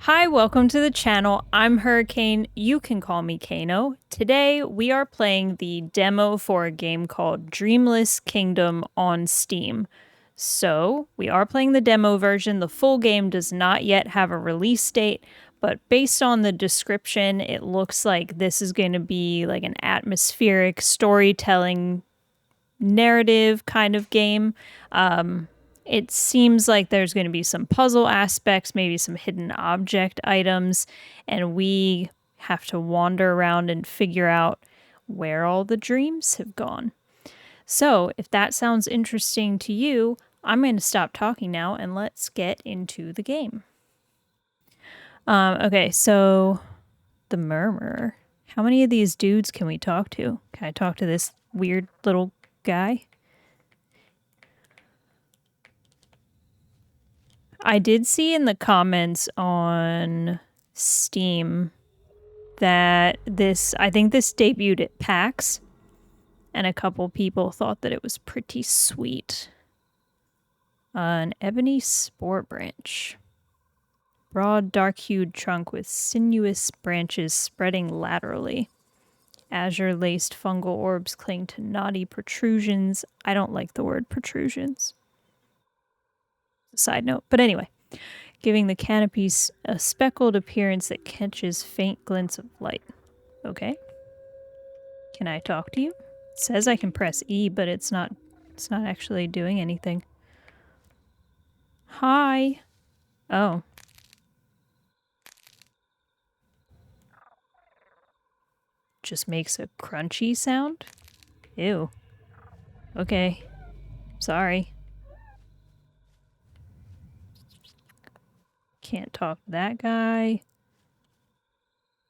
Hi, welcome to the channel. I'm Hurricane. You can call me Kano. Today we are playing the demo for a game called Dreamless Kingdom on Steam. So, we are playing the demo version. The full game does not yet have a release date, but based on the description, it looks like this is going to be like an atmospheric storytelling narrative kind of game. It seems like there's going to be some puzzle aspects, maybe some hidden object items, and we have to wander around and figure out where all the dreams have gone. So, if that sounds interesting to you, I'm going to stop talking now and let's get into the game. Okay, so the Murmur. How many of these dudes can we talk to? Can I talk to this weird little guy? I did see in the comments on Steam that I think this debuted at PAX, and a couple people thought that it was pretty sweet. An ebony spore branch. Broad, dark-hued trunk with sinuous branches spreading laterally. Azure-laced fungal orbs cling to knotty protrusions. I don't like the word protrusions. Side note, but anyway, giving the canopies a speckled appearance that catches faint glints of light. Okay. Can I talk to you? It says I can press E, but it's not actually doing anything. Hi. Oh. Just makes a crunchy sound? Ew. Okay. Sorry. Can't talk to that guy.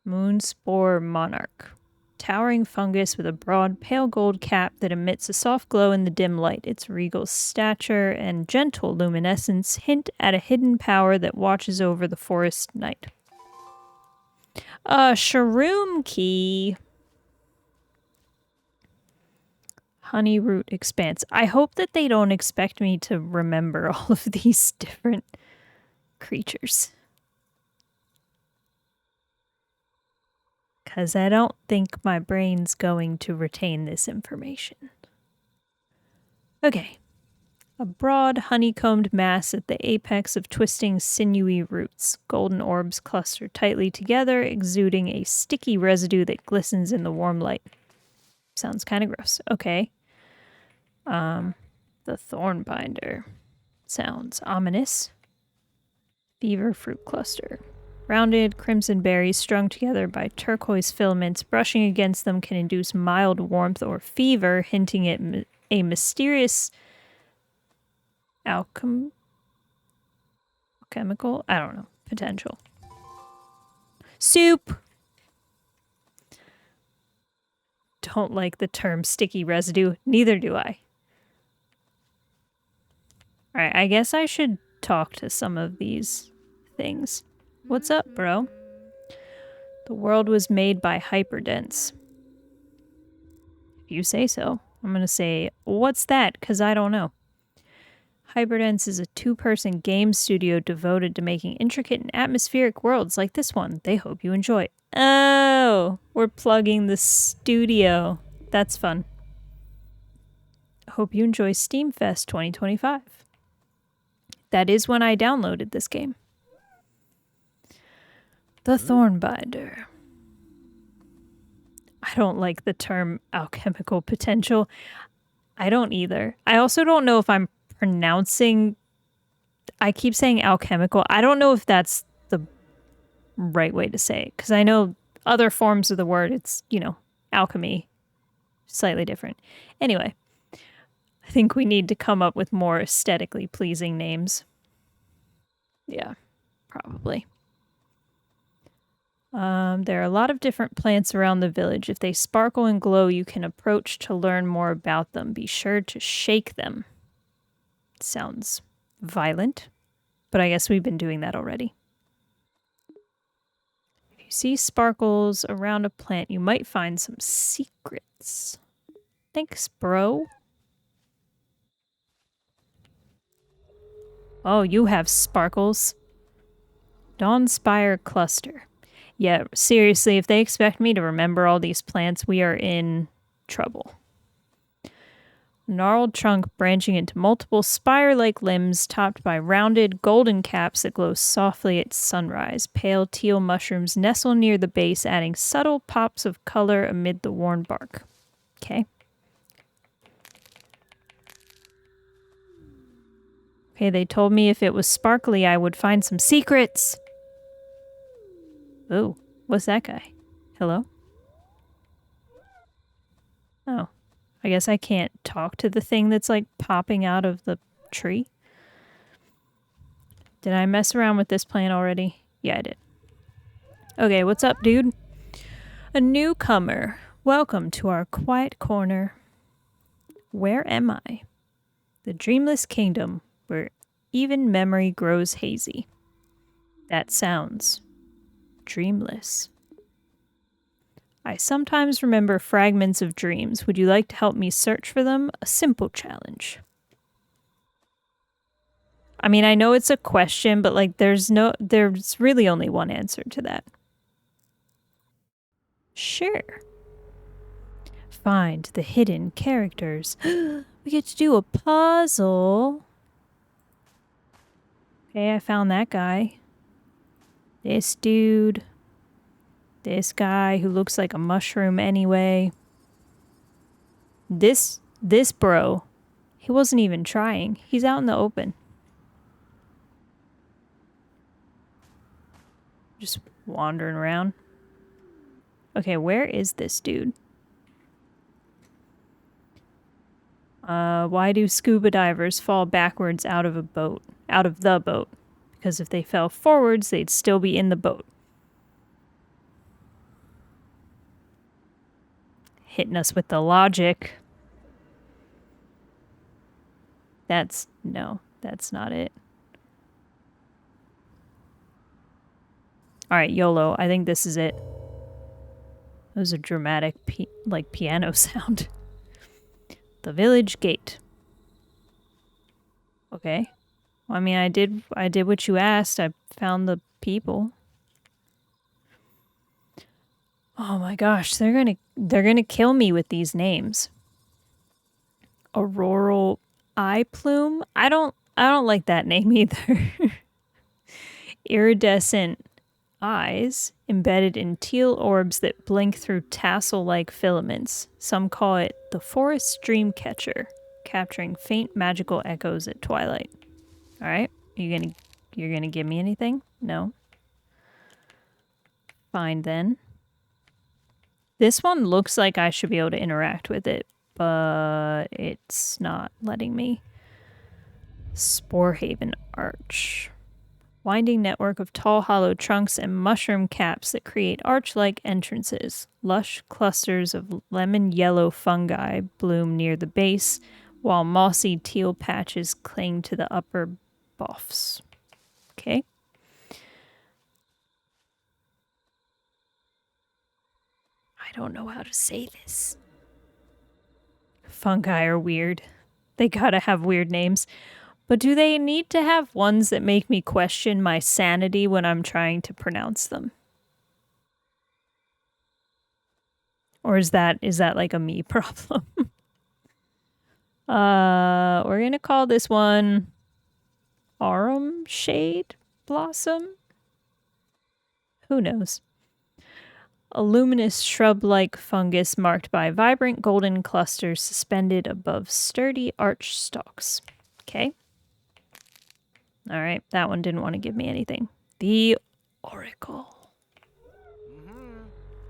Moonspore Monarch. Towering fungus with a broad, pale gold cap that emits a soft glow in the dim light. Its regal stature and gentle luminescence hint at a hidden power that watches over the forest night. A shroom key. Honey root expanse. I hope that they don't expect me to remember all of these different creatures. Because I don't think my brain's going to retain this information. Okay. A broad, honeycombed mass at the apex of twisting, sinewy roots. Golden orbs cluster tightly together, exuding a sticky residue that glistens in the warm light. Sounds kind of gross. Okay. The Thornbinder. Sounds ominous. Fever fruit cluster. Rounded crimson berries strung together by turquoise filaments brushing against them can induce mild warmth or fever, hinting at a mysterious alchemical, I don't know, potential. Soup! Don't like the term sticky residue. Neither do I. Alright, I guess I should talk to some of these things. What's up, bro? The world was made by Hyperdense. If you say so. I'm gonna say, what's that? Because I don't know. Hyperdense is a two-person game studio devoted to making intricate and atmospheric worlds like this one. They hope you enjoy. Oh, we're plugging the studio. That's fun. Hope you enjoy Steamfest 2025. That is when I downloaded this game. The Thornbinder. I don't like the term alchemical potential. I don't either. I also don't know if I'm pronouncing... I keep saying alchemical. I don't know if that's the right way to say it, because I know other forms of the word, it's, you know, alchemy. Slightly different. Anyway, I think we need to come up with more aesthetically pleasing names. Yeah, probably. There are a lot of different plants around the village. If they sparkle and glow, you can approach to learn more about them. Be sure to shake them. Sounds violent, but I guess we've been doing that already. If you see sparkles around a plant, you might find some secrets. Thanks, bro. Oh, you have sparkles. Dawn Spire Cluster. Yeah, seriously, if they expect me to remember all these plants, we are in trouble. Gnarled trunk branching into multiple spire-like limbs topped by rounded golden caps that glow softly at sunrise. Pale teal mushrooms nestle near the base, adding subtle pops of color amid the worn bark. Okay. Okay, they told me if it was sparkly, I would find some secrets. Oh, what's that guy? Hello? Oh, I guess I can't talk to the thing that's like popping out of the tree. Did I mess around with this plant already? Yeah, I did. Okay, what's up, dude? A newcomer. Welcome to our quiet corner. Where am I? The Dreamless Kingdom, where even memory grows hazy. That sounds dreamless. I sometimes remember fragments of dreams. Would you like to help me search for them? A simple challenge. I mean, I know it's a question, but like there's really only one answer to that. Sure. Find the hidden characters. We get to do a puzzle. Okay, I found that guy. This dude. This guy who looks like a mushroom anyway. This bro. He wasn't even trying. He's out in the open. Just wandering around. Okay, where is this dude? Why do scuba divers fall backwards out of the boat? Because if they fell forwards, they'd still be in the boat. Hitting us with the logic. That's not it. All right, YOLO. I think this is it. That was a dramatic piano sound. The village gate. Okay. Well, I mean, I did what you asked. I found the people. Oh my gosh, they're gonna kill me with these names. Auroral eye plume? I don't like that name either. Iridescent eyes embedded in teal orbs that blink through tassel-like filaments. Some call it the forest dream catcher, capturing faint magical echoes at twilight. All right, you're gonna give me anything? No. Fine then. This one looks like I should be able to interact with it, but it's not letting me. Sporehaven Arch. Winding network of tall hollow trunks and mushroom caps that create arch-like entrances. Lush clusters of lemon yellow fungi bloom near the base, while mossy teal patches cling to the upper boughs. Okay. I don't know how to say this. Fungi are weird. They gotta have weird names. But do they need to have ones that make me question my sanity when I'm trying to pronounce them? Or is that like a me problem? We're gonna call this one Arum Shade Blossom? Who knows? A luminous shrub-like fungus marked by vibrant golden clusters suspended above sturdy arch stalks. Okay. All right, that one didn't want to give me anything. The Oracle.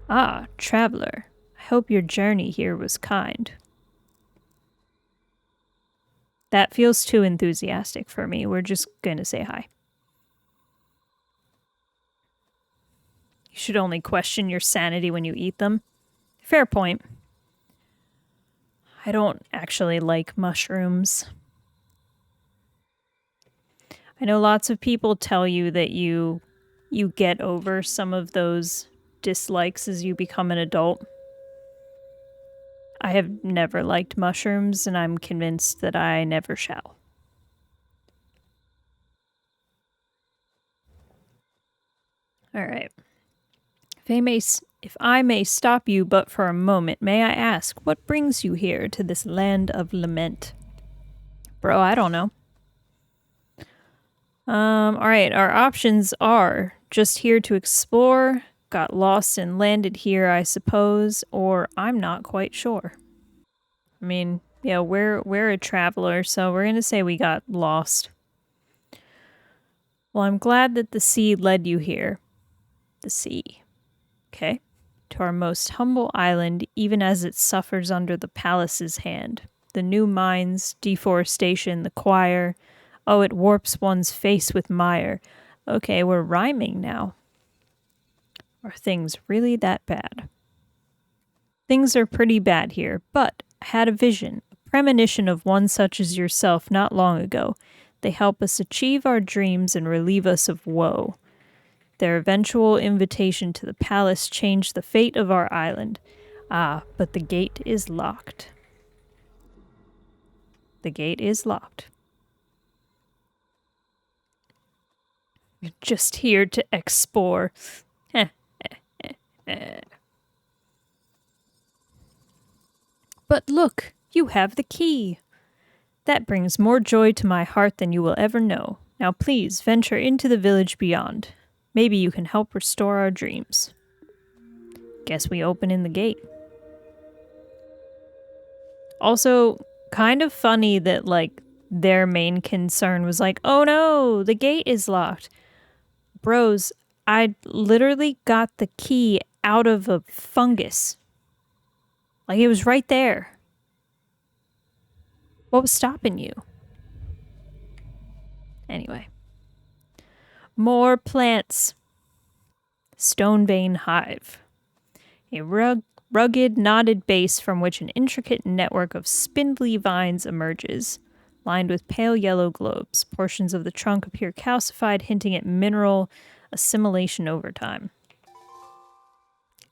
Ah, traveler. I hope your journey here was kind. That feels too enthusiastic for me. We're just gonna say hi. You should only question your sanity when you eat them. Fair point. I don't actually like mushrooms. I know lots of people tell you that you get over some of those dislikes as you become an adult. I have never liked mushrooms, and I'm convinced that I never shall. All right. If I may stop you but for a moment, may I ask, what brings you here to this land of lament? Bro, I don't know. Alright, our options are just here to explore, got lost and landed here, I suppose, or I'm not quite sure. I mean, yeah, we're a traveler, so we're gonna say we got lost. Well, I'm glad that the sea led you here. The sea. Okay. To our most humble island, even as it suffers under the palace's hand. The new mines, deforestation, the choir. Oh, it warps one's face with mire. Okay, we're rhyming now. Are things really that bad? Things are pretty bad here, but I had a vision, a premonition of one such as yourself not long ago. They help us achieve our dreams and relieve us of woe. Their eventual invitation to the palace changed the fate of our island. Ah, but the gate is locked. The gate is locked. You're just here to explore. But look, you have the key. That brings more joy to my heart than you will ever know. Now please venture into the village beyond. Maybe you can help restore our dreams. Guess we open in the gate. Also, kind of funny that, like, their main concern was like, oh no, the gate is locked. Bros, I literally got the key out of a fungus. Like, it was right there. What was stopping you? Anyway. More plants. Stone vein hive. A rugged, knotted base from which an intricate network of spindly vines emerges, lined with pale yellow globes. Portions of the trunk appear calcified, hinting at mineral assimilation over time.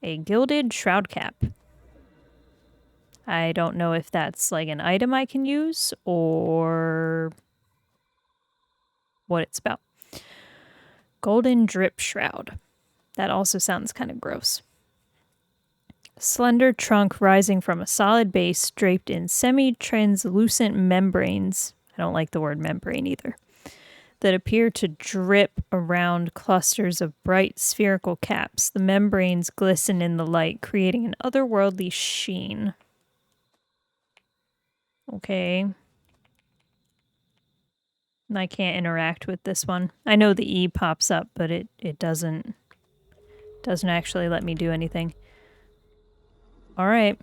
A gilded shroud cap. I don't know if that's like an item I can use or what it's about. Golden drip shroud. That also sounds kind of gross. Slender trunk rising from a solid base draped in semi-translucent membranes. I don't like the word membrane either. That appear to drip around clusters of bright spherical caps. The membranes glisten in the light, creating an otherworldly sheen. Okay. I can't interact with this one. I know the E pops up, but it doesn't actually let me do anything. All right.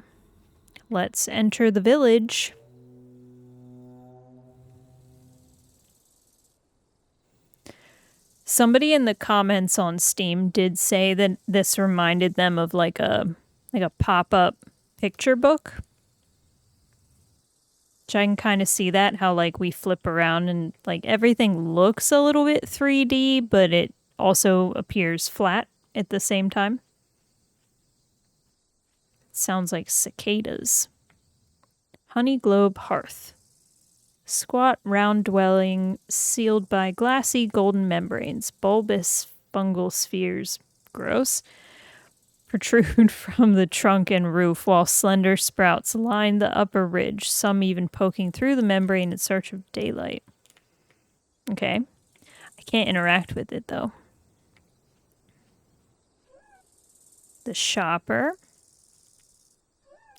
Let's enter the village. Somebody in the comments on Steam did say that this reminded them of like a pop-up picture book. Which I can kind of see that, how like we flip around and like everything looks a little bit 3D, but it also appears flat at the same time. Sounds like cicadas. Honey globe hearth. Squat round dwelling sealed by glassy golden membranes. Bulbous fungal spheres. Gross. Protrude from the trunk and roof, while slender sprouts line the upper ridge, some even poking through the membrane in search of daylight. Okay. I can't interact with it, though. The shopper.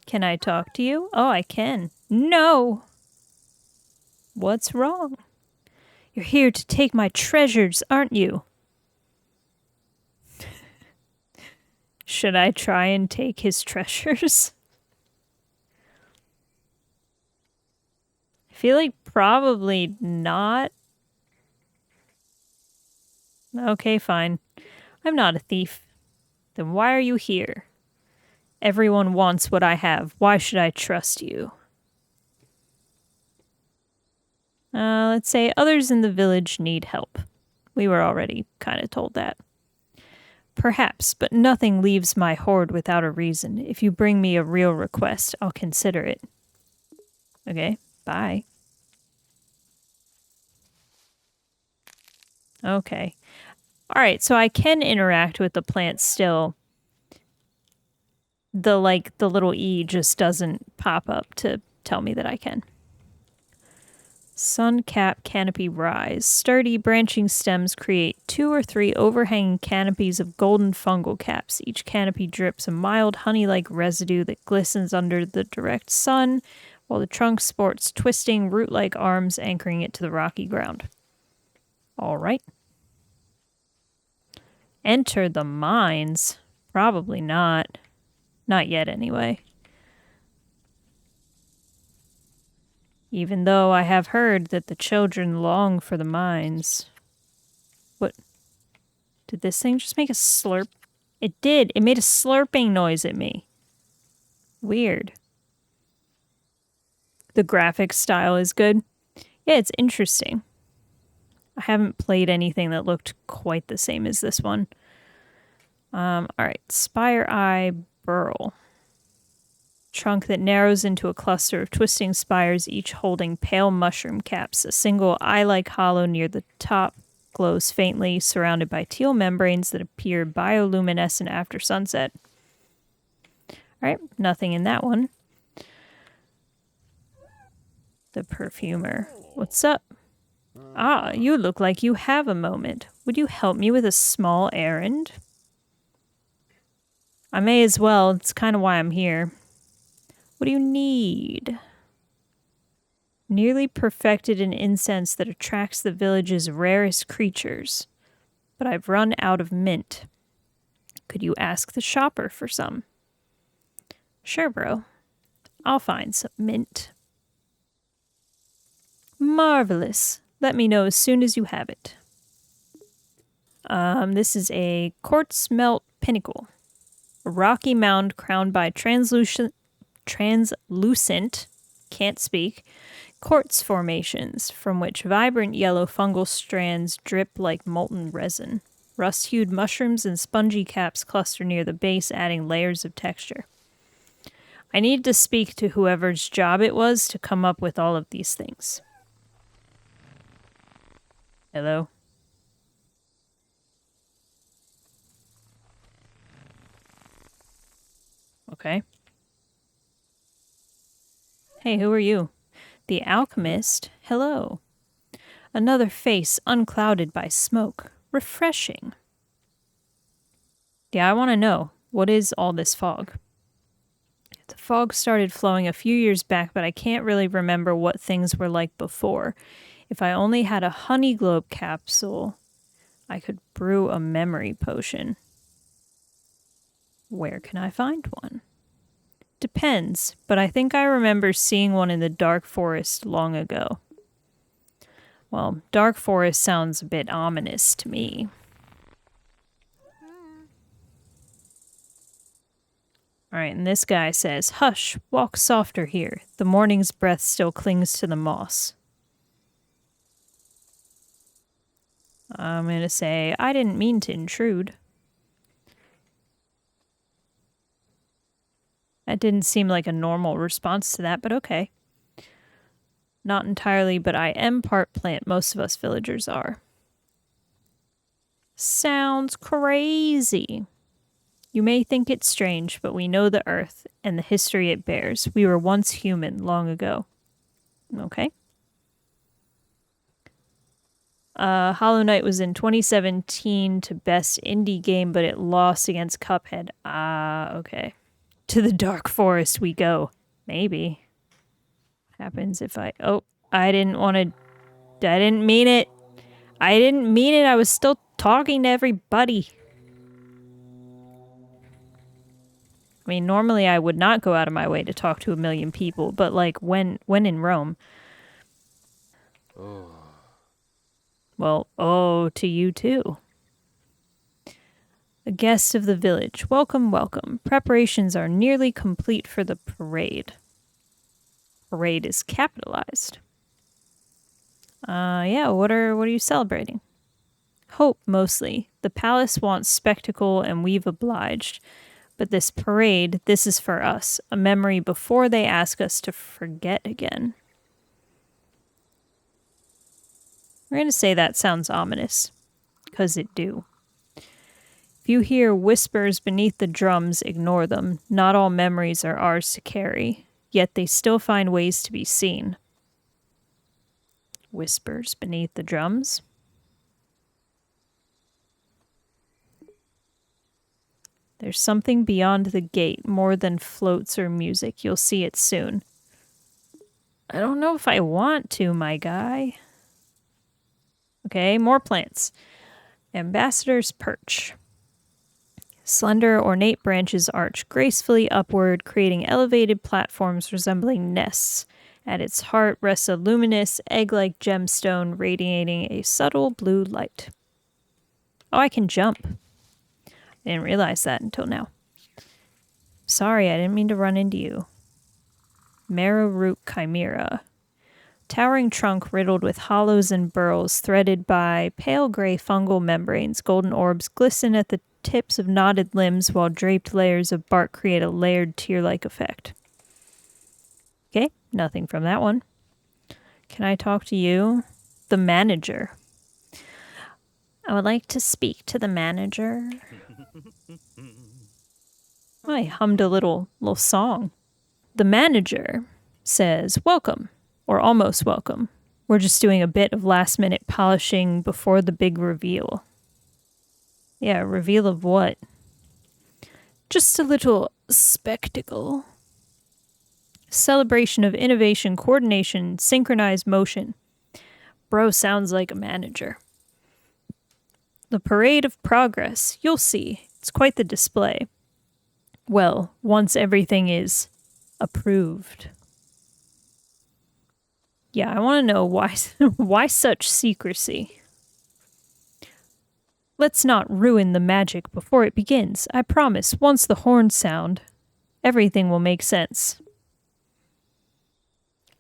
Can I talk to you? Oh, I can. No! What's wrong? You're here to take my treasures, aren't you? Should I try and take his treasures? I feel like probably not. Okay, fine. I'm not a thief. Then why are you here? Everyone wants what I have. Why should I trust you? Let's say others in the village need help. We were already kind of told that. Perhaps, but nothing leaves my hoard without a reason. If you bring me a real request, I'll consider it. Okay, bye. Okay. All right, so I can interact with the plant still. The little E just doesn't pop up to tell me that I can. Sun cap canopy rise. Sturdy branching stems create 2 or 3 overhanging canopies of golden fungal caps. Each canopy drips a mild honey-like residue that glistens under the direct sun, while the trunk sports twisting root-like arms anchoring it to the rocky ground. All right. Enter the mines. Probably not. Not yet, anyway. Even though I have heard that the children long for the mines. What? Did this thing just make a slurp? It did. It made a slurping noise at me. Weird. The graphics style is good. Yeah, it's interesting. I haven't played anything that looked quite the same as this one. Alright. Spire Eye Burl. Trunk that narrows into a cluster of twisting spires, each holding pale mushroom caps. A single eye-like hollow near the top glows faintly, surrounded by teal membranes that appear bioluminescent after sunset. Alright, nothing in that one. The perfumer. What's up? Ah, you look like you have a moment. Would you help me with a small errand? I may as well. It's kind of why I'm here. What do you need? Nearly perfected an incense that attracts the village's rarest creatures. But I've run out of mint. Could you ask the shopper for some? Sure, bro. I'll find some mint. Marvelous. Let me know as soon as you have it. This is a quartz melt pinnacle. A rocky mound crowned by translucent, can't speak, quartz formations from which vibrant yellow fungal strands drip like molten resin. Rust-hued mushrooms and spongy caps cluster near the base, adding layers of texture. I need to speak to whoever's job it was to come up with all of these things. Hello? Okay. Hey, who are you? The alchemist? Hello. Another face unclouded by smoke. Refreshing. Yeah, I want to know. What is all this fog? The fog started flowing a few years back, but I can't really remember what things were like before. If I only had a honey globe capsule, I could brew a memory potion. Where can I find one? Depends, but I think I remember seeing one in the dark forest long ago. Well, dark forest sounds a bit ominous to me. Alright, and this guy says, "Hush, walk softer here. The morning's breath still clings to the moss." I'm gonna say, I didn't mean to intrude. That didn't seem like a normal response to that, but okay. Not entirely, but I am part plant. Most of us villagers are. Sounds crazy. You may think it's strange, but we know the earth and the history it bears. We were once human long ago. Okay. Hollow Knight was in 2017 to Best Indie Game, but it lost against Cuphead. Okay. To the Dark Forest we go. Maybe. What happens if I... Oh, I didn't want to... I didn't mean it. I didn't mean it. I was still talking to everybody. I mean, normally I would not go out of my way to talk to a million people, but like when in Rome. Oh. Well, oh, to you too. A guest of the village. Welcome, welcome. Preparations are nearly complete for the parade. Parade is capitalized. Yeah, what are you celebrating? Hope, mostly. The palace wants spectacle and we've obliged. But this parade, this is for us. A memory before they ask us to forget again. We're going to say that sounds ominous. Because it do. If you hear whispers beneath the drums, ignore them. Not all memories are ours to carry, yet they still find ways to be seen. Whispers beneath the drums. There's something beyond the gate, more than floats or music. You'll see it soon. I don't know if I want to, my guy. Okay, more plants. Ambassador's Perch. Slender, ornate branches arch gracefully upward, creating elevated platforms resembling nests. At its heart rests a luminous, egg-like gemstone radiating a subtle blue light. Oh, I can jump. I didn't realize that until now. Sorry, I didn't mean to run into you. Marrow Root Chimera. Towering trunk riddled with hollows and burrows threaded by pale gray fungal membranes. Golden orbs glisten at the tips of knotted limbs while draped layers of bark create a layered tear-like effect. Okay, nothing from that one. Can I talk to you? The manager. I would like to speak to the manager. I hummed a little song. The manager says, welcome, or almost welcome. We're just doing a bit of last-minute polishing before the big reveal. Yeah, reveal of what? Just a little spectacle. Celebration of innovation, coordination, synchronized motion. Bro sounds like a manager. The parade of progress. You'll see. It's quite the display. Well, once everything is approved. Yeah, I want to know why such secrecy. Let's not ruin the magic before it begins. I promise, once the horns sound, everything will make sense.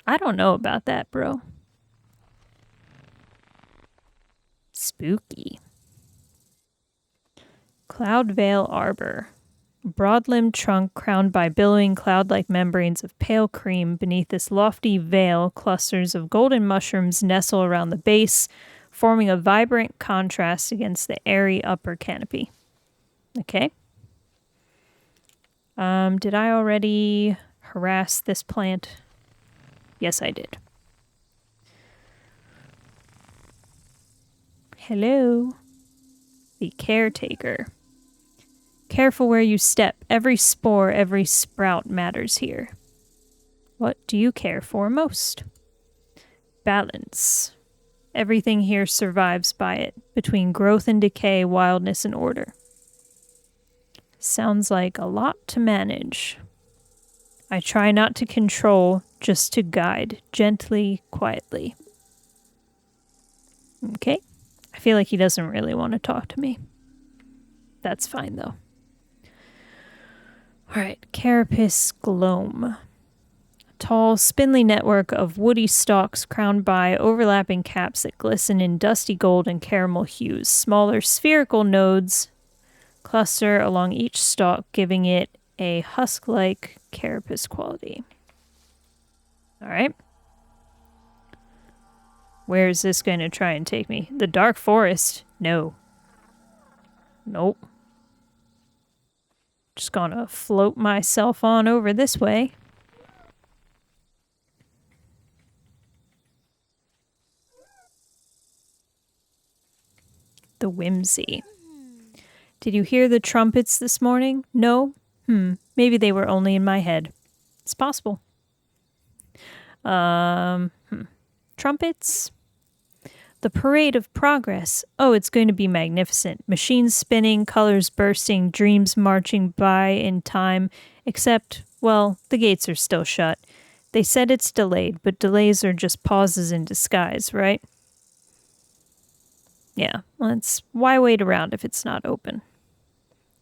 I don't know about that, bro. Spooky. Cloud Veil Arbor. Broad-limbed trunk crowned by billowing cloud-like membranes of pale cream. Beneath this lofty veil, clusters of golden mushrooms nestle around the base, forming a vibrant contrast against the airy upper canopy. Okay. Did I already harass this plant? Yes, I did. Hello. The caretaker. Careful where you step. Every spore, every sprout matters here. What do you care for most? Balance. Everything here survives by it, between growth and decay, wildness and order. Sounds like a lot to manage. I try not to control, just to guide, gently, quietly. Okay. I feel like he doesn't really want to talk to me. That's fine, though. Alright, Carapace Gloam. A tall, spindly network of woody stalks crowned by overlapping caps that glisten in dusty gold and caramel hues. Smaller spherical nodes cluster along each stalk, giving it a husk-like carapace quality. Alright. Where is this going to try and take me? The dark forest? No. Nope. Just gonna float myself on over this way. The whimsy. Did you hear the trumpets this morning? No? Maybe they were only in my head. It's possible. Trumpets? The parade of progress. Oh, it's going to be magnificent. Machines spinning, colors bursting, dreams marching by in time. Except, well, the gates are still shut. They said it's delayed, but delays are just pauses in disguise, right? Yeah, well, why wait around if it's not open?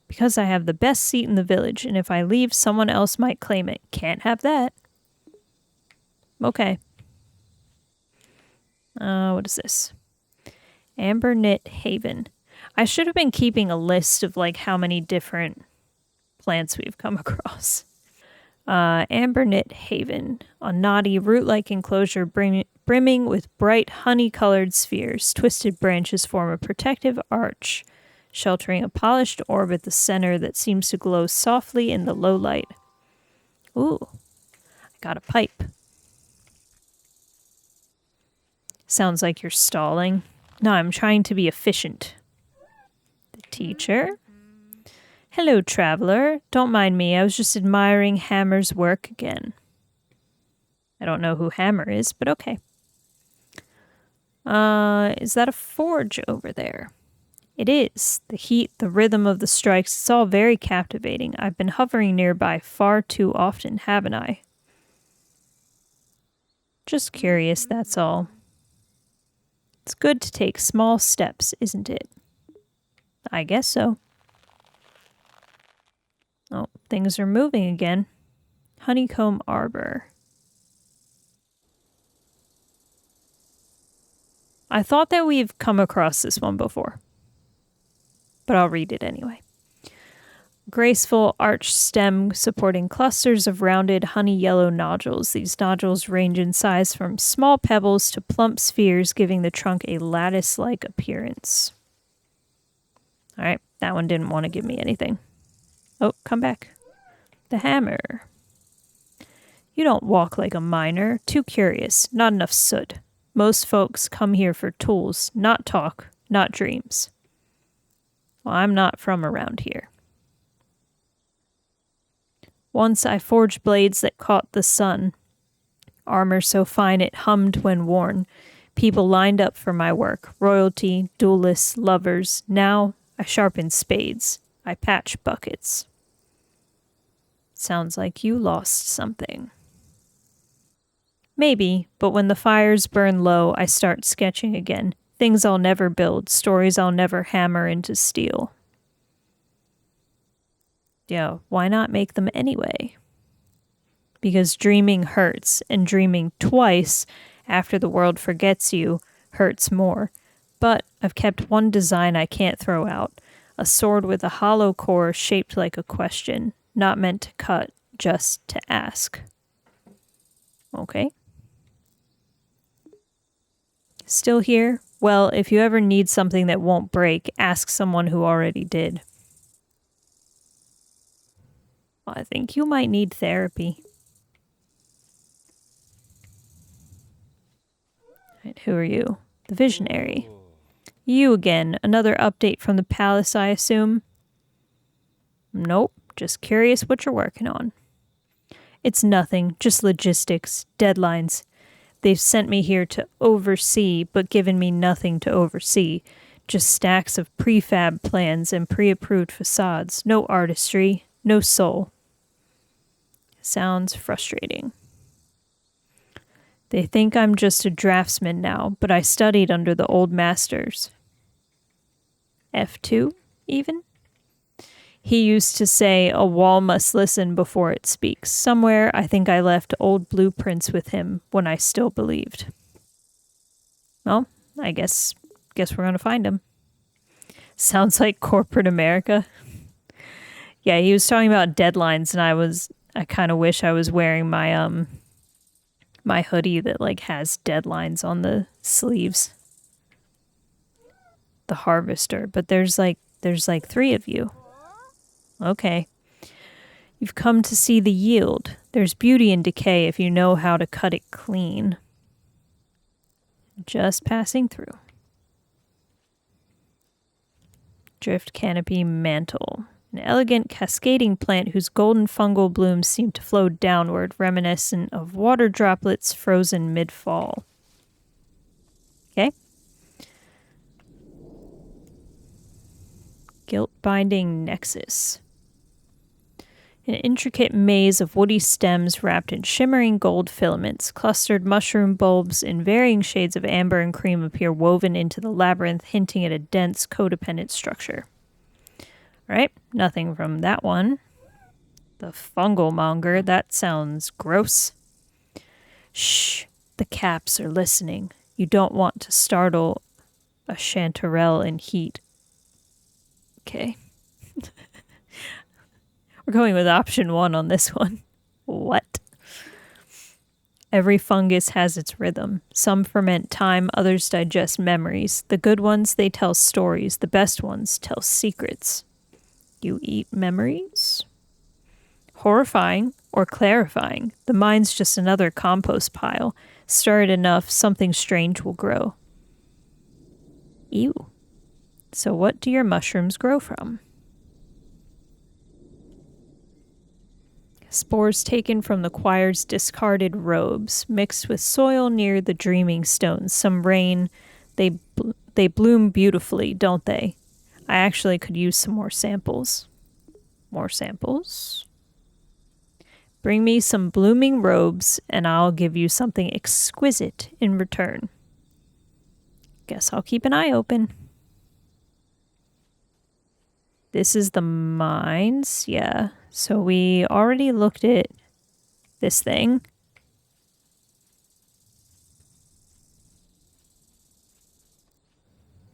Because I have the best seat in the village, and if I leave, someone else might claim it. Can't have that. Okay. What is this? Amber Knit Haven. I should have been keeping a list of like how many different plants we've come across. Amber Knit Haven. A knotty root-like enclosure brimming with bright honey-colored spheres. Twisted branches form a protective arch. sheltering a polished orb at the center that seems to glow softly in the low light. Ooh, I got a pipe. Sounds like you're stalling. No, I'm trying to be efficient. The teacher? Hello, traveler. Don't mind me. I was just admiring Hammer's work again. I don't know who Hammer is, but okay. Is that a forge over there? It is. The heat, the rhythm of the strikes, it's all very captivating. I've been hovering nearby far too often, haven't I? Just curious, that's all. It's good to take small steps, isn't it? I guess so. Oh, things are moving again. Honeycomb Arbor. I thought that we've come across this one before, but I'll read it anyway. Graceful arched stem supporting clusters of rounded honey yellow nodules. These nodules range in size from small pebbles to plump spheres, giving the trunk a lattice-like appearance. All right, that one didn't want to give me anything. Oh, come back. The hammer. You don't walk like a miner. Too curious. Not enough soot. Most folks come here for tools, not talk, not dreams. Well, I'm not from around here. Once I forged blades that caught the sun. Armor so fine it hummed when worn. People lined up for my work. Royalty, duelists, lovers. Now I sharpen spades. I patch buckets. Sounds like you lost something. Maybe, but when the fires burn low, I start sketching again. Things I'll never build, stories I'll never hammer into steel. Yeah, why not make them anyway? Because dreaming hurts, and dreaming twice after the world forgets you hurts more. But I've kept one design I can't throw out. A sword with a hollow core shaped like a question, not meant to cut, just to ask. Okay. Still here? Well, if you ever need something that won't break, ask someone who already did. Well, I think you might need therapy. Right, who are you? The visionary. You again. Another update from the palace, I assume? Nope. Just curious what you're working on. It's nothing. Just logistics. Deadlines. They've sent me here to oversee, but given me nothing to oversee. Just stacks of prefab plans and pre-approved facades. No artistry. No soul. Sounds frustrating. They think I'm just a draftsman now, but I studied under the old masters. F2, even? He used to say a wall must listen before it speaks. Somewhere I think I left old blueprints with him when I still believed. Well, I guess we're going to find him. Sounds like corporate America. Yeah, he was talking about deadlines, and I kind of wish I was wearing my my hoodie that like has deadlines on the sleeves. The harvester, but there's like 3 of you. Okay. You've come to see the yield. There's beauty in decay if you know how to cut it clean. Just passing through. Drift canopy mantle. An elegant cascading plant whose golden fungal blooms seem to flow downward, reminiscent of water droplets frozen mid-fall. Okay. Guilt-binding nexus. An intricate maze of woody stems wrapped in shimmering gold filaments. Clustered mushroom bulbs in varying shades of amber and cream appear woven into the labyrinth, hinting at a dense, codependent structure. All right, nothing from that one. The fungal monger, that sounds gross. Shh, the caps are listening. You don't want to startle a chanterelle in heat. Okay. We're going with option 1 on this one. What? Every fungus has its rhythm. Some ferment time, others digest memories. The good ones, they tell stories. The best ones tell secrets. You eat memories? Horrifying or clarifying. The mind's just another compost pile. Stir it enough, something strange will grow. Ew. So what do your mushrooms grow from? Spores taken from the choir's discarded robes, mixed with soil near the dreaming stones. Some rain. They bloom beautifully, don't they? I actually could use some more samples. More samples? Bring me some blooming robes, and I'll give you something exquisite in return. Guess I'll keep an eye open. This is the mines, yeah. So we already looked at this thing.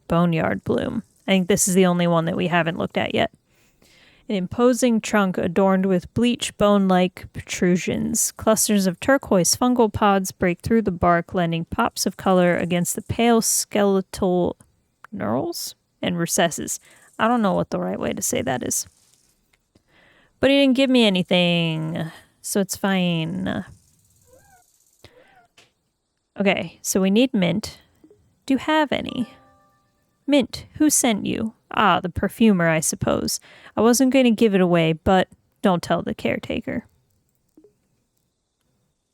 Boneyard bloom. I think this is the only one that we haven't looked at yet. An imposing trunk adorned with bleach bone-like protrusions. Clusters of turquoise fungal pods break through the bark, lending pops of color against the pale skeletal knurls and recesses. I don't know what the right way to say that is. But he didn't give me anything, so it's fine. Okay, so we need mint. Do you have any? Mint, who sent you? Ah, the perfumer, I suppose. I wasn't going to give it away, but don't tell the caretaker.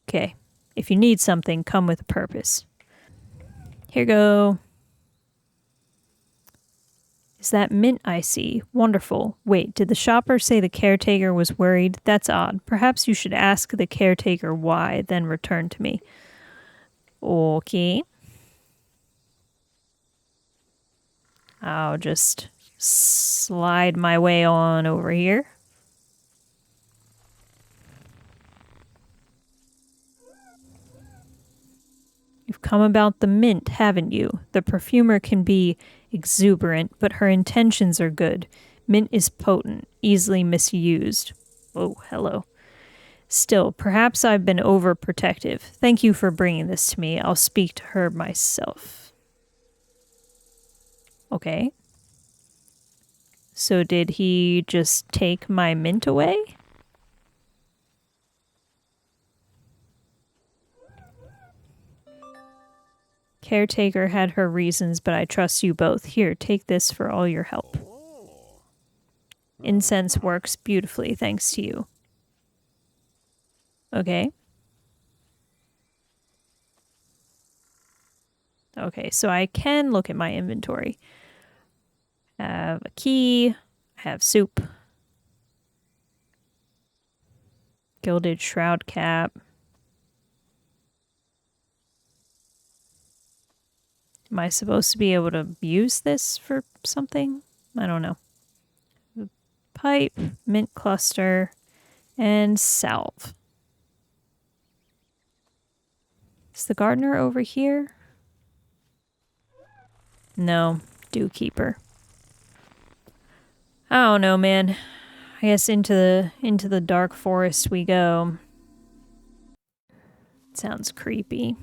Okay, if you need something, come with a purpose. Here you go. Is that mint I see? Wonderful. Wait, did the shopper say the caretaker was worried? That's odd. Perhaps you should ask the caretaker why, then return to me. Okay. I'll just slide my way on over here. You've come about the mint, haven't you? The perfumer can be exuberant, but her intentions are good. Mint is potent, easily misused. Oh, hello. Still, perhaps I've been overprotective. Thank you for bringing this to me. I'll speak to her myself. Okay. So did he just take my mint away? Caretaker had her reasons, but I trust you both. Here, take this for all your help. Incense works beautifully, thanks to you. Okay. Okay, so I can look at my inventory. I have a key. I have soup. Gilded shroud cap. Am I supposed to be able to use this for something? I don't know. Pipe, mint cluster, and salve. Is the gardener over here? No, dewkeeper. I don't know, man. I guess into the dark forest we go. Sounds creepy.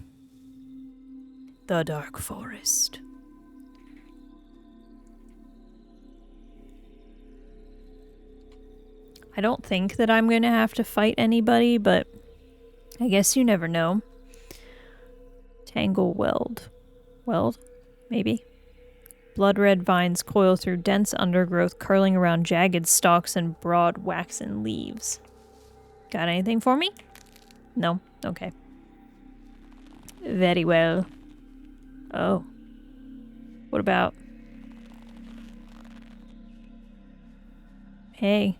The dark forest. I don't think that I'm going to have to fight anybody, but I guess you never know. Tangle weld. Weld? Maybe. Blood red vines coil through dense undergrowth, curling around jagged stalks and broad waxen leaves. Got anything for me? No? Okay. Very well. Oh. What about... Hey.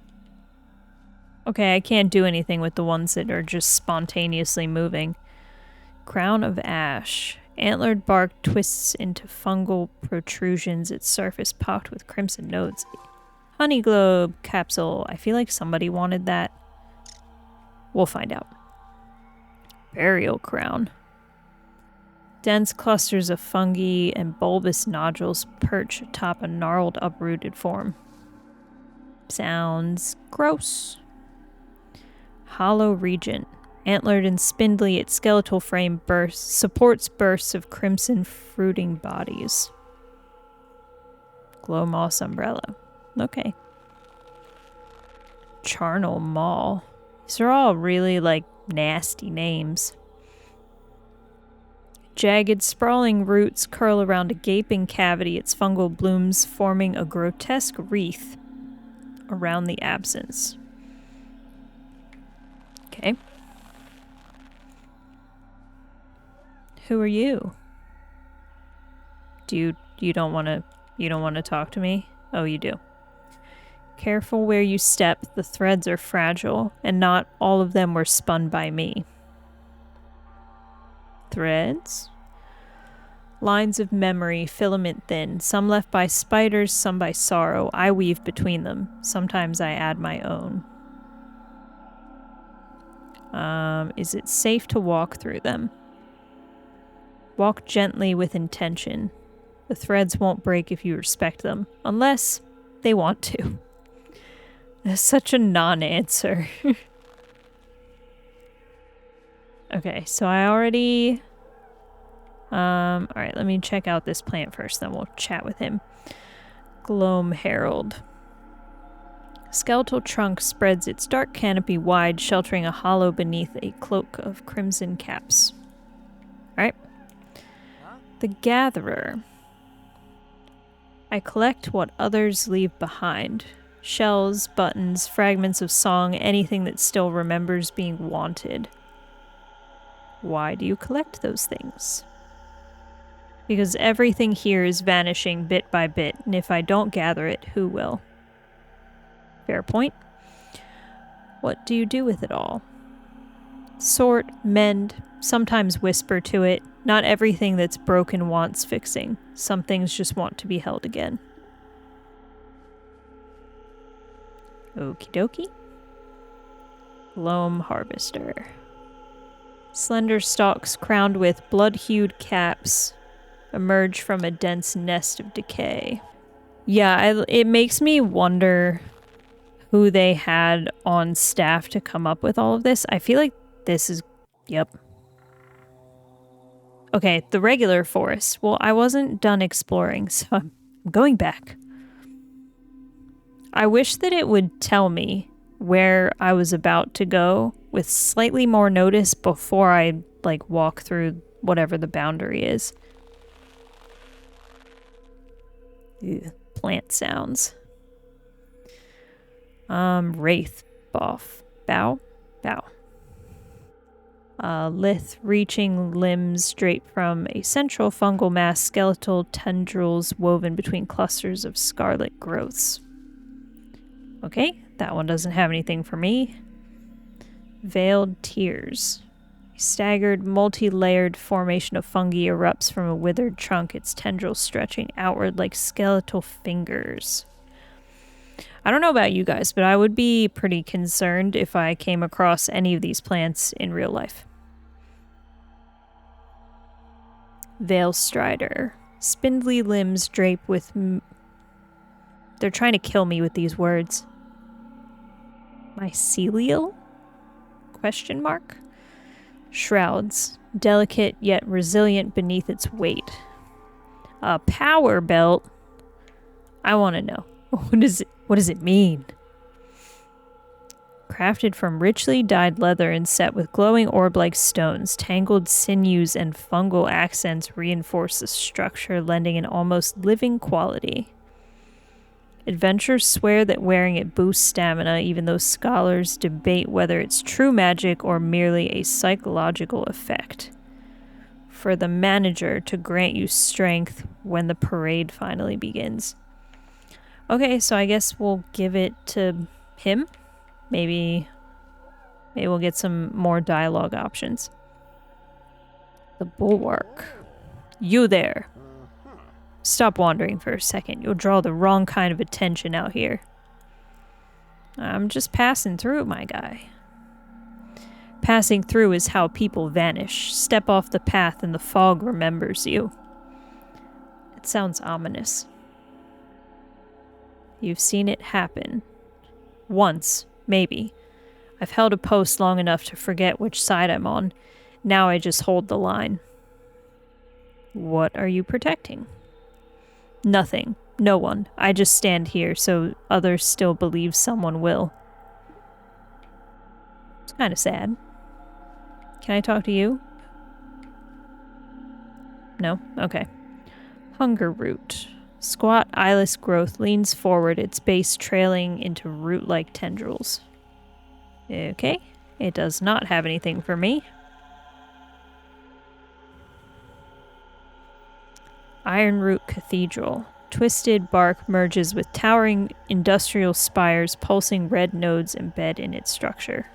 Okay, I can't do anything with the ones that are just spontaneously moving. Crown of ash. Antlered bark twists into fungal protrusions, its surface pocked with crimson nodes. Honey globe capsule. I feel like somebody wanted that. We'll find out. Burial crown. Dense clusters of fungi and bulbous nodules perch atop a gnarled, uprooted form. Sounds gross. Hollow region. Antlered and spindly, its skeletal frame supports bursts of crimson fruiting bodies. Glow moss umbrella. Okay. Charnel Mall. These are all really, like, nasty names. Jagged, sprawling roots curl around a gaping cavity, its fungal blooms forming a grotesque wreath around the absence. Okay. Who are you? You don't want to talk to me? Oh, you do. Careful where you step, the threads are fragile, and not all of them were spun by me. Threads? Lines of memory, filament thin, some left by spiders, some by sorrow. I weave between them. Sometimes I add my own. Is it safe to walk through them? Walk gently with intention. The threads won't break if you respect them, unless they want to. That's such a non-answer. Okay, so I already... Alright, let me check out this plant first, then we'll chat with him. Gloam Herald. Skeletal trunk spreads its dark canopy wide, sheltering a hollow beneath a cloak of crimson caps. Alright. The Gatherer. I collect what others leave behind. Shells, buttons, fragments of song, anything that still remembers being wanted. Why do you collect those things? Because everything here is vanishing bit by bit, and if I don't gather it, who will? Fair point. What do you do with it all? Sort, mend, sometimes whisper to it. Not everything that's broken wants fixing. Some things just want to be held again. Okie dokie. Loam Harvester. Slender stalks crowned with blood-hued caps emerge from a dense nest of decay. Yeah, it makes me wonder who they had on staff to come up with all of this. I feel like this is... Yep. Okay, the regular forest. Well, I wasn't done exploring, so I'm going back. I wish that it would tell me where I was about to go with slightly more notice before I, like, walk through whatever the boundary is. Ugh, plant sounds. Wraith. Bow. Lith, reaching limbs draped from a central fungal mass, skeletal tendrils woven between clusters of scarlet growths. Okay, that one doesn't have anything for me. Veiled tears. A staggered, multi-layered formation of fungi erupts from a withered trunk, its tendrils stretching outward like skeletal fingers. I don't know about you guys, but I would be pretty concerned if I came across any of these plants in real life. Veil Strider. Spindly limbs drape with... They're trying to kill me with these words. Mycelial? Question mark? Shrouds. Delicate yet resilient beneath its weight. A power belt? I want to know. What does it mean? Crafted from richly dyed leather and set with glowing orb-like stones, tangled sinews and fungal accents reinforce the structure, lending an almost living quality. Adventurers swear that wearing it boosts stamina, even though scholars debate whether it's true magic or merely a psychological effect. For the manager to grant you strength when the parade finally begins. Okay, so I guess we'll give it to him. Maybe we'll get some more dialogue options. The Bulwark. You there. Stop wandering for a second. You'll draw the wrong kind of attention out here. I'm just passing through, my guy. Passing through is how people vanish. Step off the path and the fog remembers you. It sounds ominous. You've seen it happen. Once, maybe. I've held a post long enough to forget which side I'm on. Now I just hold the line. What are you protecting? Nothing. No one. I just stand here so others still believe someone will. It's kind of sad. Can I talk to you? No? Okay. Hunger root. Squat, eyeless growth leans forward, its base trailing into root-like tendrils. Okay. It does not have anything for me. Ironroot Cathedral. Twisted bark merges with towering industrial spires, pulsing red nodes embed in its structure.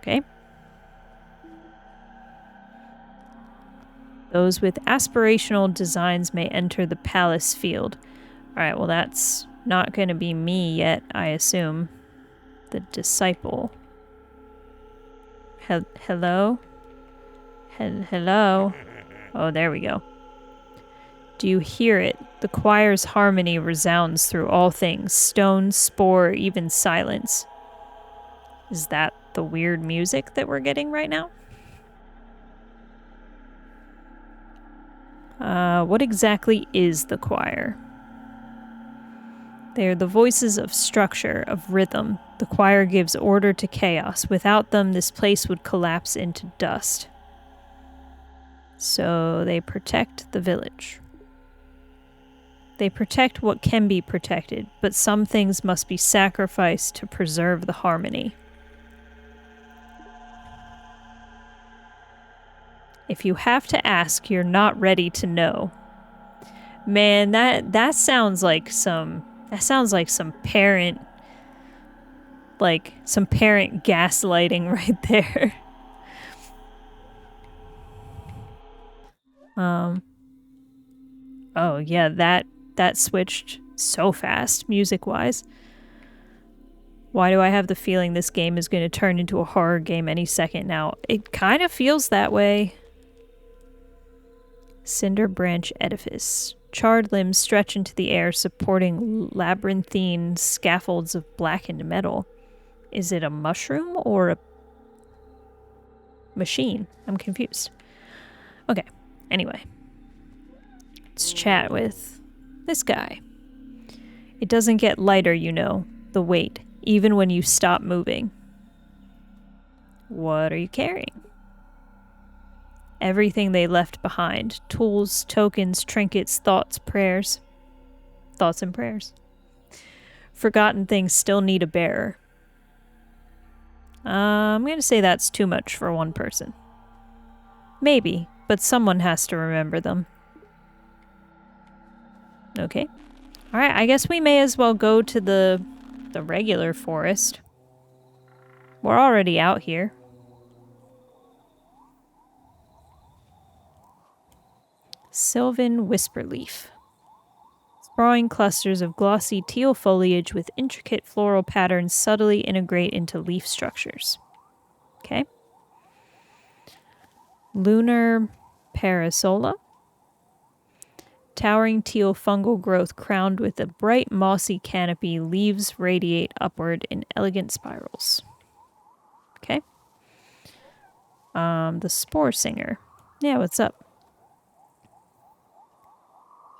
Okay. Those with aspirational designs may enter the palace field. Alright, well that's not going to be me yet, I assume. The disciple. Hello? Hello? Oh, there we go. Do you hear it? The choir's harmony resounds through all things. Stone, spore, even silence. Is that the weird music that we're getting right now? What exactly is the choir? They are the voices of structure, of rhythm. The choir gives order to chaos. Without them, this place would collapse into dust. So they protect the village. They protect what can be protected, but some things must be sacrificed to preserve the harmony. If you have to ask, you're not ready to know. Man, that sounds like some parent gaslighting right there. Oh yeah, that switched so fast music-wise. Why do I have the feeling this game is going to turn into a horror game any second now? It kind of feels that way. Cinder branch edifice. Charred limbs stretch into the air, supporting labyrinthine scaffolds of blackened metal. Is it a mushroom or a machine? I'm confused. Okay, anyway. Let's chat with this guy. It doesn't get lighter, you know, the weight, even when you stop moving. What are you carrying? Everything they left behind. Tools, tokens, trinkets, thoughts, prayers. Thoughts and prayers. Forgotten things still need a bearer. I'm going to say that's too much for one person. Maybe, but someone has to remember them. Okay. Alright, I guess we may as well go to the regular forest. We're already out here. Sylvan Whisperleaf. Sprawling clusters of glossy teal foliage with intricate floral patterns subtly integrate into leaf structures. Okay. Lunar Parasola. Towering teal fungal growth crowned with a bright mossy canopy, leaves radiate upward in elegant spirals. Okay. The Spore Singer. Yeah, what's up?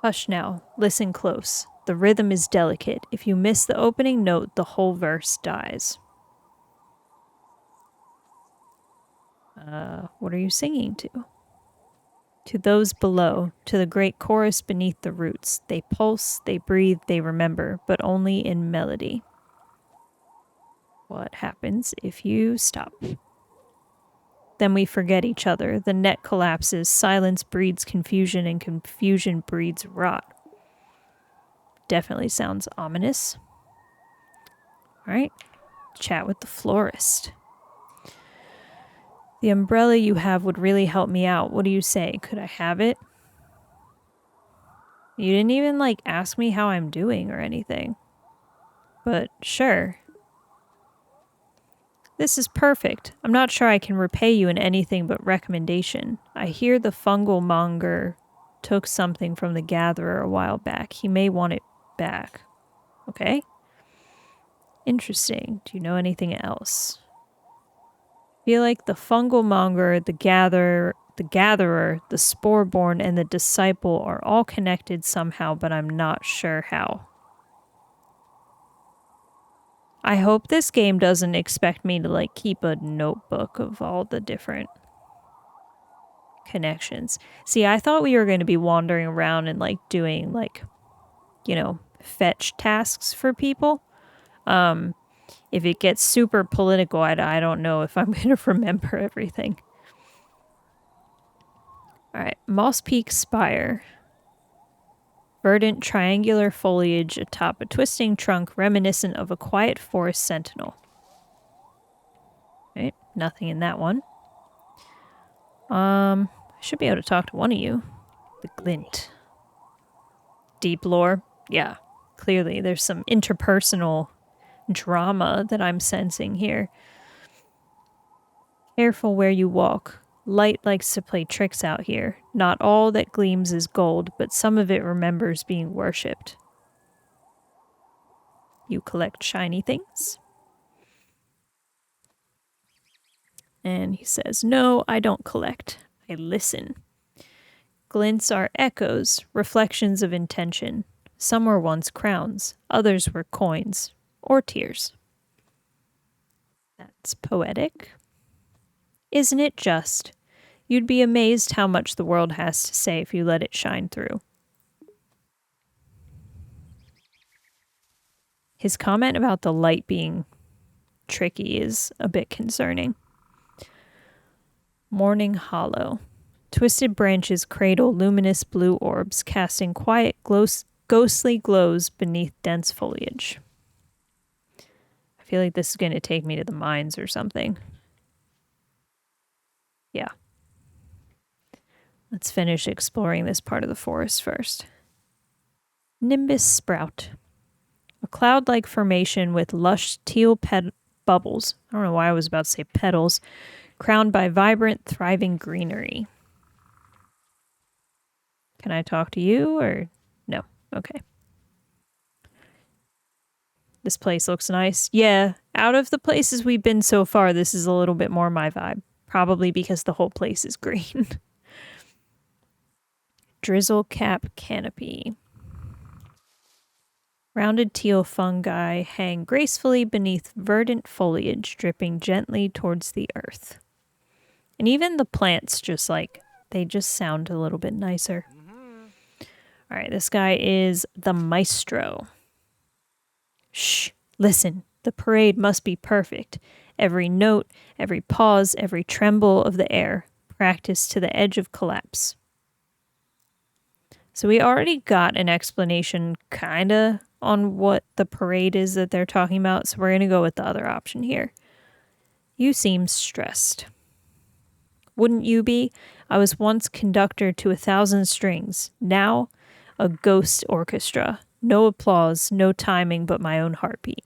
Hush now, listen close. The rhythm is delicate. If you miss the opening note, the whole verse dies. What are you singing to? To those below, to the great chorus beneath the roots. They pulse, they breathe, they remember, but only in melody. What happens if you stop? Then we forget each other. The net collapses. Silence breeds confusion, and confusion breeds rot. Definitely sounds ominous. All right. Chat with the florist. The umbrella you have would really help me out. What do you say? Could I have it? You didn't even, ask me how I'm doing or anything. But sure. This is perfect. I'm not sure I can repay you in anything but recommendation. I hear the fungal monger took something from the gatherer a while back. He may want it back. Okay? Interesting. Do you know anything else? I feel like the fungal monger, the gatherer, the spore-born, and the disciple are all connected somehow, but I'm not sure how. I hope this game doesn't expect me to like keep a notebook of all the different connections. See, I thought we were going to be wandering around and like doing like, fetch tasks for people. If it gets super political, I don't know if I'm going to remember everything. All right, Moss Peak Spire. Verdant triangular foliage atop a twisting trunk reminiscent of a quiet forest sentinel. Right, nothing in that one. I should be able to talk to one of you. The glint. Deep lore. Yeah, clearly there's some interpersonal drama that I'm sensing here. Careful where you walk. Light likes to play tricks out here. Not all that gleams is gold, but some of it remembers being worshipped. You collect shiny things. And he says, no, I don't collect. I listen. Glints are echoes, reflections of intention. Some were once crowns, others were coins or tears. That's poetic. Isn't it just? You'd be amazed how much the world has to say if you let it shine through. His comment about the light being tricky is a bit concerning. Morning Hollow. Twisted branches cradle luminous blue orbs, casting quiet, ghostly glows beneath dense foliage. I feel like this is going to take me to the mines or something. Yeah. Let's finish exploring this part of the forest first. Nimbus Sprout. A cloud-like formation with lush teal bubbles. I don't know why I was about to say petals. Crowned by vibrant, thriving greenery. Can I talk to you or no? Okay. This place looks nice. Yeah, out of the places we've been so far, this is a little bit more my vibe. Probably because the whole place is green. Drizzle cap canopy. Rounded teal fungi hang gracefully beneath verdant foliage, dripping gently towards the earth. And even the plants they just sound a little bit nicer. All right, this guy is the maestro. Shh, listen, the parade must be perfect. Every note, every pause, every tremble of the air, practiced to the edge of collapse. So we already got an explanation, kinda, on what the parade is that they're talking about, so we're gonna go with the other option here. You seem stressed. Wouldn't you be? I was once conductor to 1,000 strings. Now, a ghost orchestra. No applause, no timing, but my own heartbeat.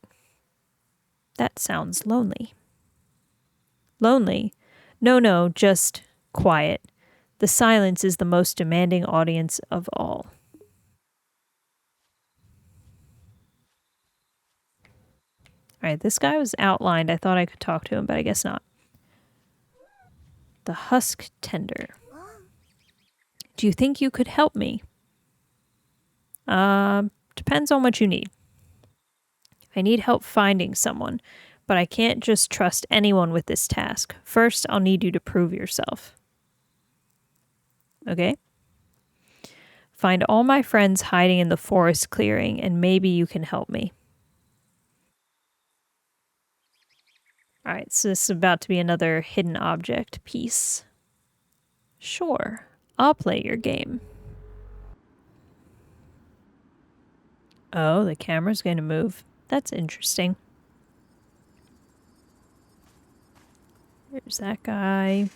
That sounds lonely. Lonely? No, just quiet. The silence is the most demanding audience of all. All right, this guy was outlined. I thought I could talk to him, but I guess not. The husk tender. Do you think you could help me? Depends on what you need. I need help finding someone, but I can't just trust anyone with this task. First, I'll need you to prove yourself. Okay? Find all my friends hiding in the forest clearing, and maybe you can help me. All right, so this is about to be another hidden object piece. Sure, I'll play your game. Oh, the camera's going to move. That's interesting. There's that guy.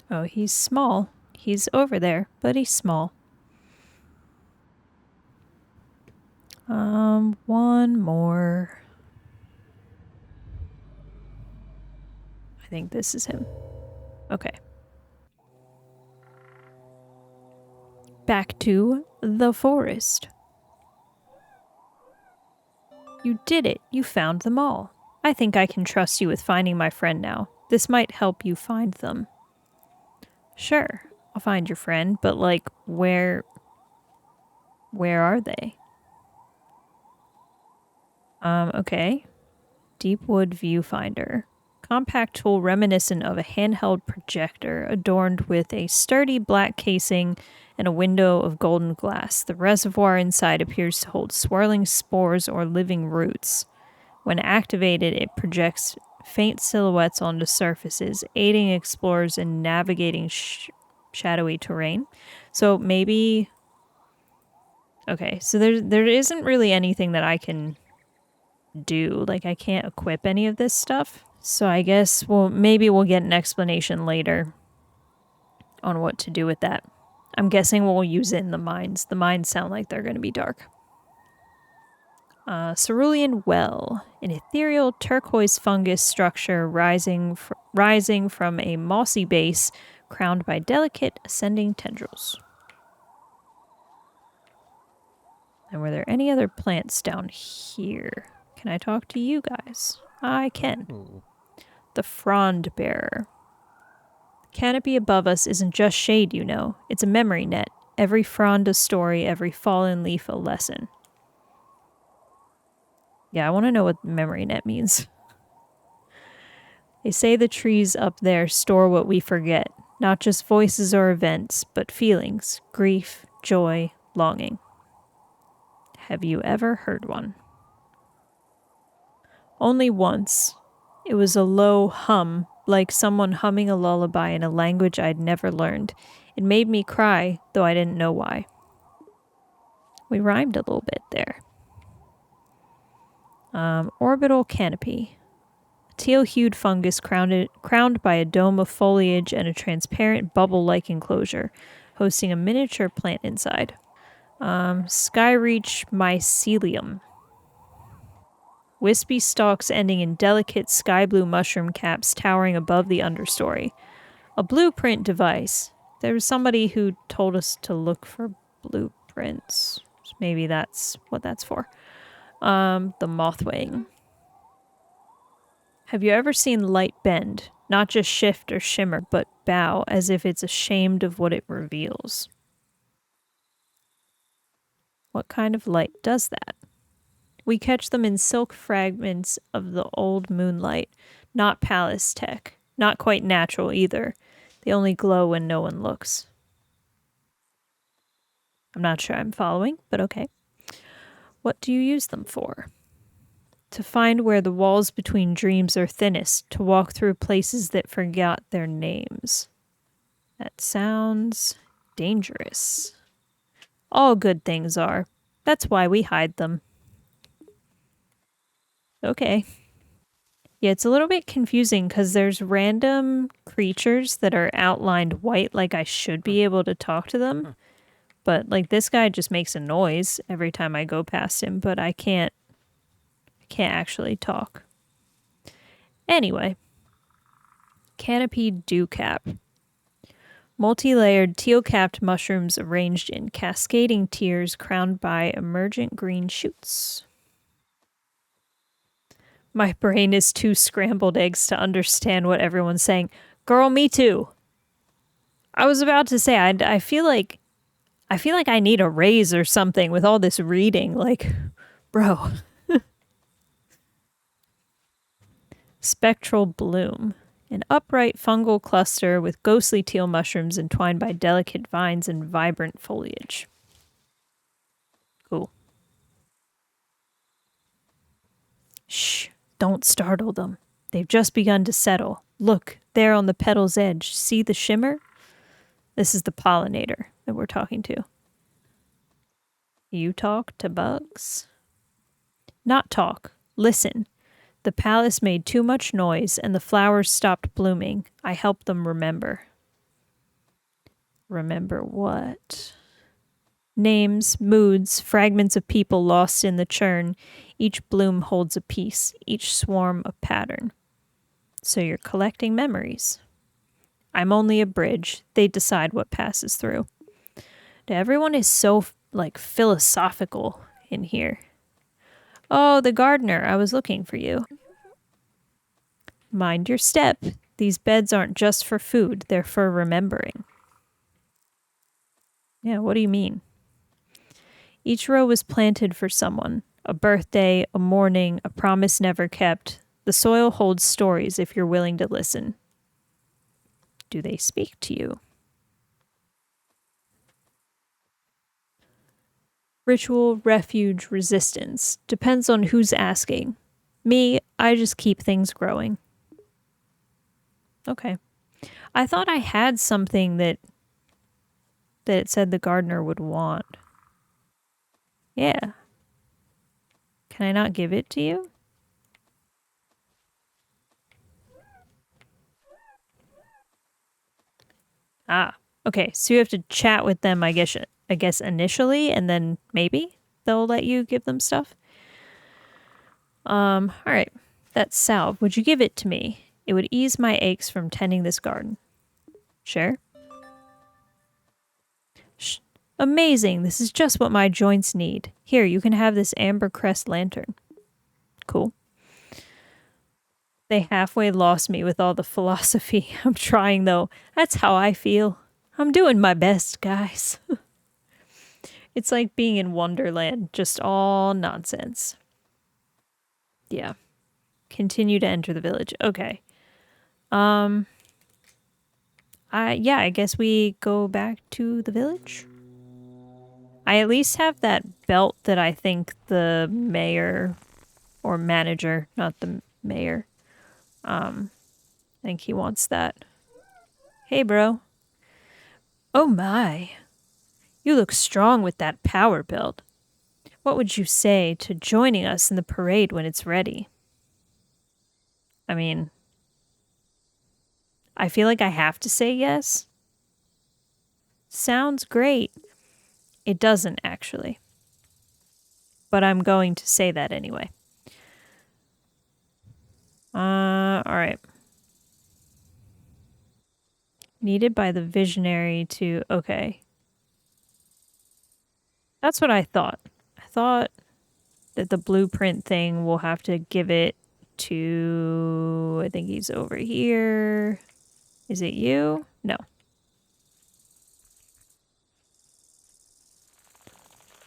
Oh, he's small. He's over there, but he's small. One more. I think this is him. Okay. Back to the forest. You did it. You found them all. I think I can trust you with finding my friend now. This might help you find them. Sure, I'll find your friend, but like, where are they? Okay. Deepwood viewfinder. Compact tool reminiscent of a handheld projector adorned with a sturdy black casing and a window of golden glass. The reservoir inside appears to hold swirling spores or living roots. When activated, it projects faint silhouettes onto surfaces, aiding explorers in navigating shadowy terrain. So maybe... Okay, so there isn't really anything that I can do. Like, I can't equip any of this stuff. So I guess, well, maybe we'll get an explanation later on what to do with that. I'm guessing we'll use it in the mines. The mines sound like they're going to be dark. Cerulean Well, an ethereal turquoise fungus structure rising from a mossy base crowned by delicate ascending tendrils. And were there any other plants down here? Can I talk to you guys? I can. The Frond Bearer. The canopy above us isn't just shade, you know. It's a memory net. Every frond a story, every fallen leaf a lesson. Yeah, I want to know what memory net means. They say the trees up there store what we forget. Not just voices or events, but feelings, grief, joy, longing. Have you ever heard one? Only once. It was a low hum, like someone humming a lullaby in a language I'd never learned. It made me cry, though I didn't know why. We rhymed a little bit there. Orbital canopy. A teal-hued fungus crowned by a dome of foliage and a transparent bubble-like enclosure, hosting a miniature plant inside. Skyreach mycelium. Wispy stalks ending in delicate sky blue mushroom caps towering above the understory. A blueprint device. There was somebody who told us to look for blueprints. Maybe that's what that's for. The mothwing. Have you ever seen light bend? Not just shift or shimmer, but bow, as if it's ashamed of what it reveals. What kind of light does that? We catch them in silk fragments of the old moonlight. Not palace tech. Not quite natural either. They only glow when no one looks. I'm not sure I'm following, but okay. What do you use them for? To find where the walls between dreams are thinnest, to walk through places that forgot their names. That sounds dangerous. All good things are. That's why we hide them. Okay. Yeah, it's a little bit confusing because there's random creatures that are outlined white, like I should be able to talk to them. But like this guy just makes a noise every time I go past him, but I can't actually talk. Anyway. Canopy dewcap. Multi-layered teal-capped mushrooms arranged in cascading tiers crowned by emergent green shoots. My brain is too scrambled eggs to understand what everyone's saying. Girl, me too. I was about to say, I feel like I need a raise or something with all this reading. Like, bro. Spectral bloom. An upright fungal cluster with ghostly teal mushrooms entwined by delicate vines and vibrant foliage. Cool. Shh, don't startle them. They've just begun to settle. Look, there on the petal's edge. See the shimmer? This is the pollinator that we're talking to. You talk to bugs? Not talk. Listen. The palace made too much noise and the flowers stopped blooming. I helped them remember. Remember what? Names, moods, fragments of people lost in the churn. Each bloom holds a piece, each swarm a pattern. So you're collecting memories. I'm only a bridge. They decide what passes through. Everyone is so, like, philosophical in here. Oh, the gardener. I was looking for you. Mind your step. These beds aren't just for food. They're for remembering. Yeah, what do you mean? Each row was planted for someone. A birthday, a mourning, a promise never kept. The soil holds stories if you're willing to listen. Do they speak to you? Ritual, refuge, resistance. Depends on who's asking. Me, I just keep things growing. Okay. I thought I had something that it said the gardener would want. Yeah. Can I not give it to you? Ah, okay. So you have to chat with them, I guess initially, and then maybe they'll let you give them stuff. All right. That's salve. Would you give it to me? It would ease my aches from tending this garden. Sure. Shh. Amazing. This is just what my joints need. Here, you can have this amber crest lantern. Cool. They halfway lost me with all the philosophy. I'm trying, though. That's how I feel. I'm doing my best, guys. It's like being in Wonderland, just all nonsense. Yeah. Continue to enter the village. Okay. I guess we go back to the village. I at least have that belt that I think the mayor or manager, not the mayor. I think he wants that. Hey, bro. Oh my. You look strong with that power belt. What would you say to joining us in the parade when it's ready? I mean, I feel like I have to say yes. Sounds great. It doesn't, actually. But I'm going to say that anyway. Alright. Needed by the visionary to... Okay. That's what I thought. I thought that the blueprint thing will have to give it to... I think he's over here. Is it you? No.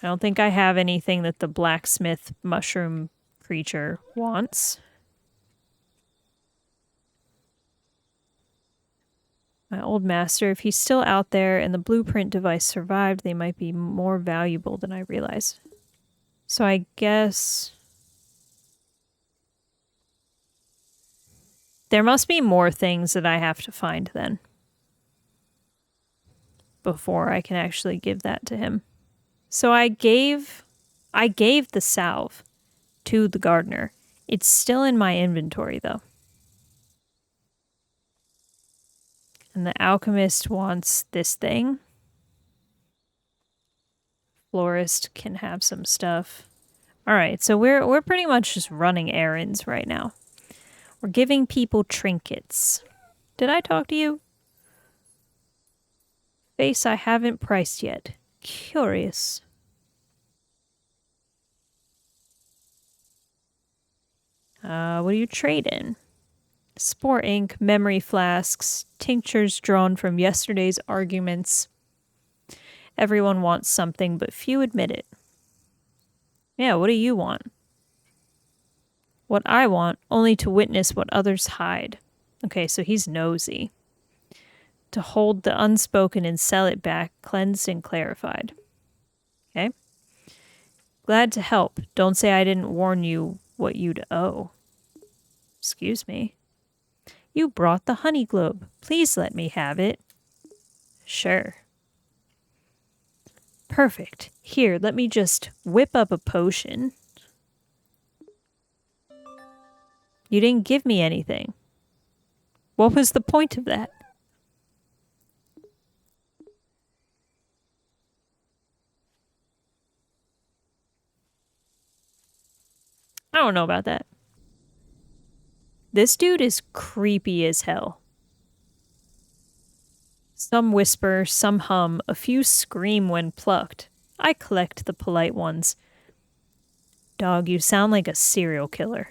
I don't think I have anything that the blacksmith mushroom creature wants. My old master, if he's still out there and the blueprint device survived, they might be more valuable than I realized. So I guess... there must be more things that I have to find then. Before I can actually give that to him. So I gave the salve to the gardener. It's still in my inventory though. And the alchemist wants this thing. Florist can have some stuff. All right, so we're pretty much just running errands right now. We're giving people trinkets. Did I talk to you? Face I haven't priced yet. Curious. What do you trade in? Spore ink, memory flasks, tinctures drawn from yesterday's arguments. Everyone wants something, but few admit it. Yeah, what do you want? What I want, only to witness what others hide. Okay, so he's nosy. To hold the unspoken and sell it back, cleansed and clarified. Okay. Glad to help. Don't say I didn't warn you what you'd owe. Excuse me. You brought the honey globe. Please let me have it. Sure. Perfect. Here, let me just whip up a potion. You didn't give me anything. What was the point of that? I don't know about that. This dude is creepy as hell. Some whisper, some hum, a few scream when plucked. I collect the polite ones. Dog, you sound like a serial killer.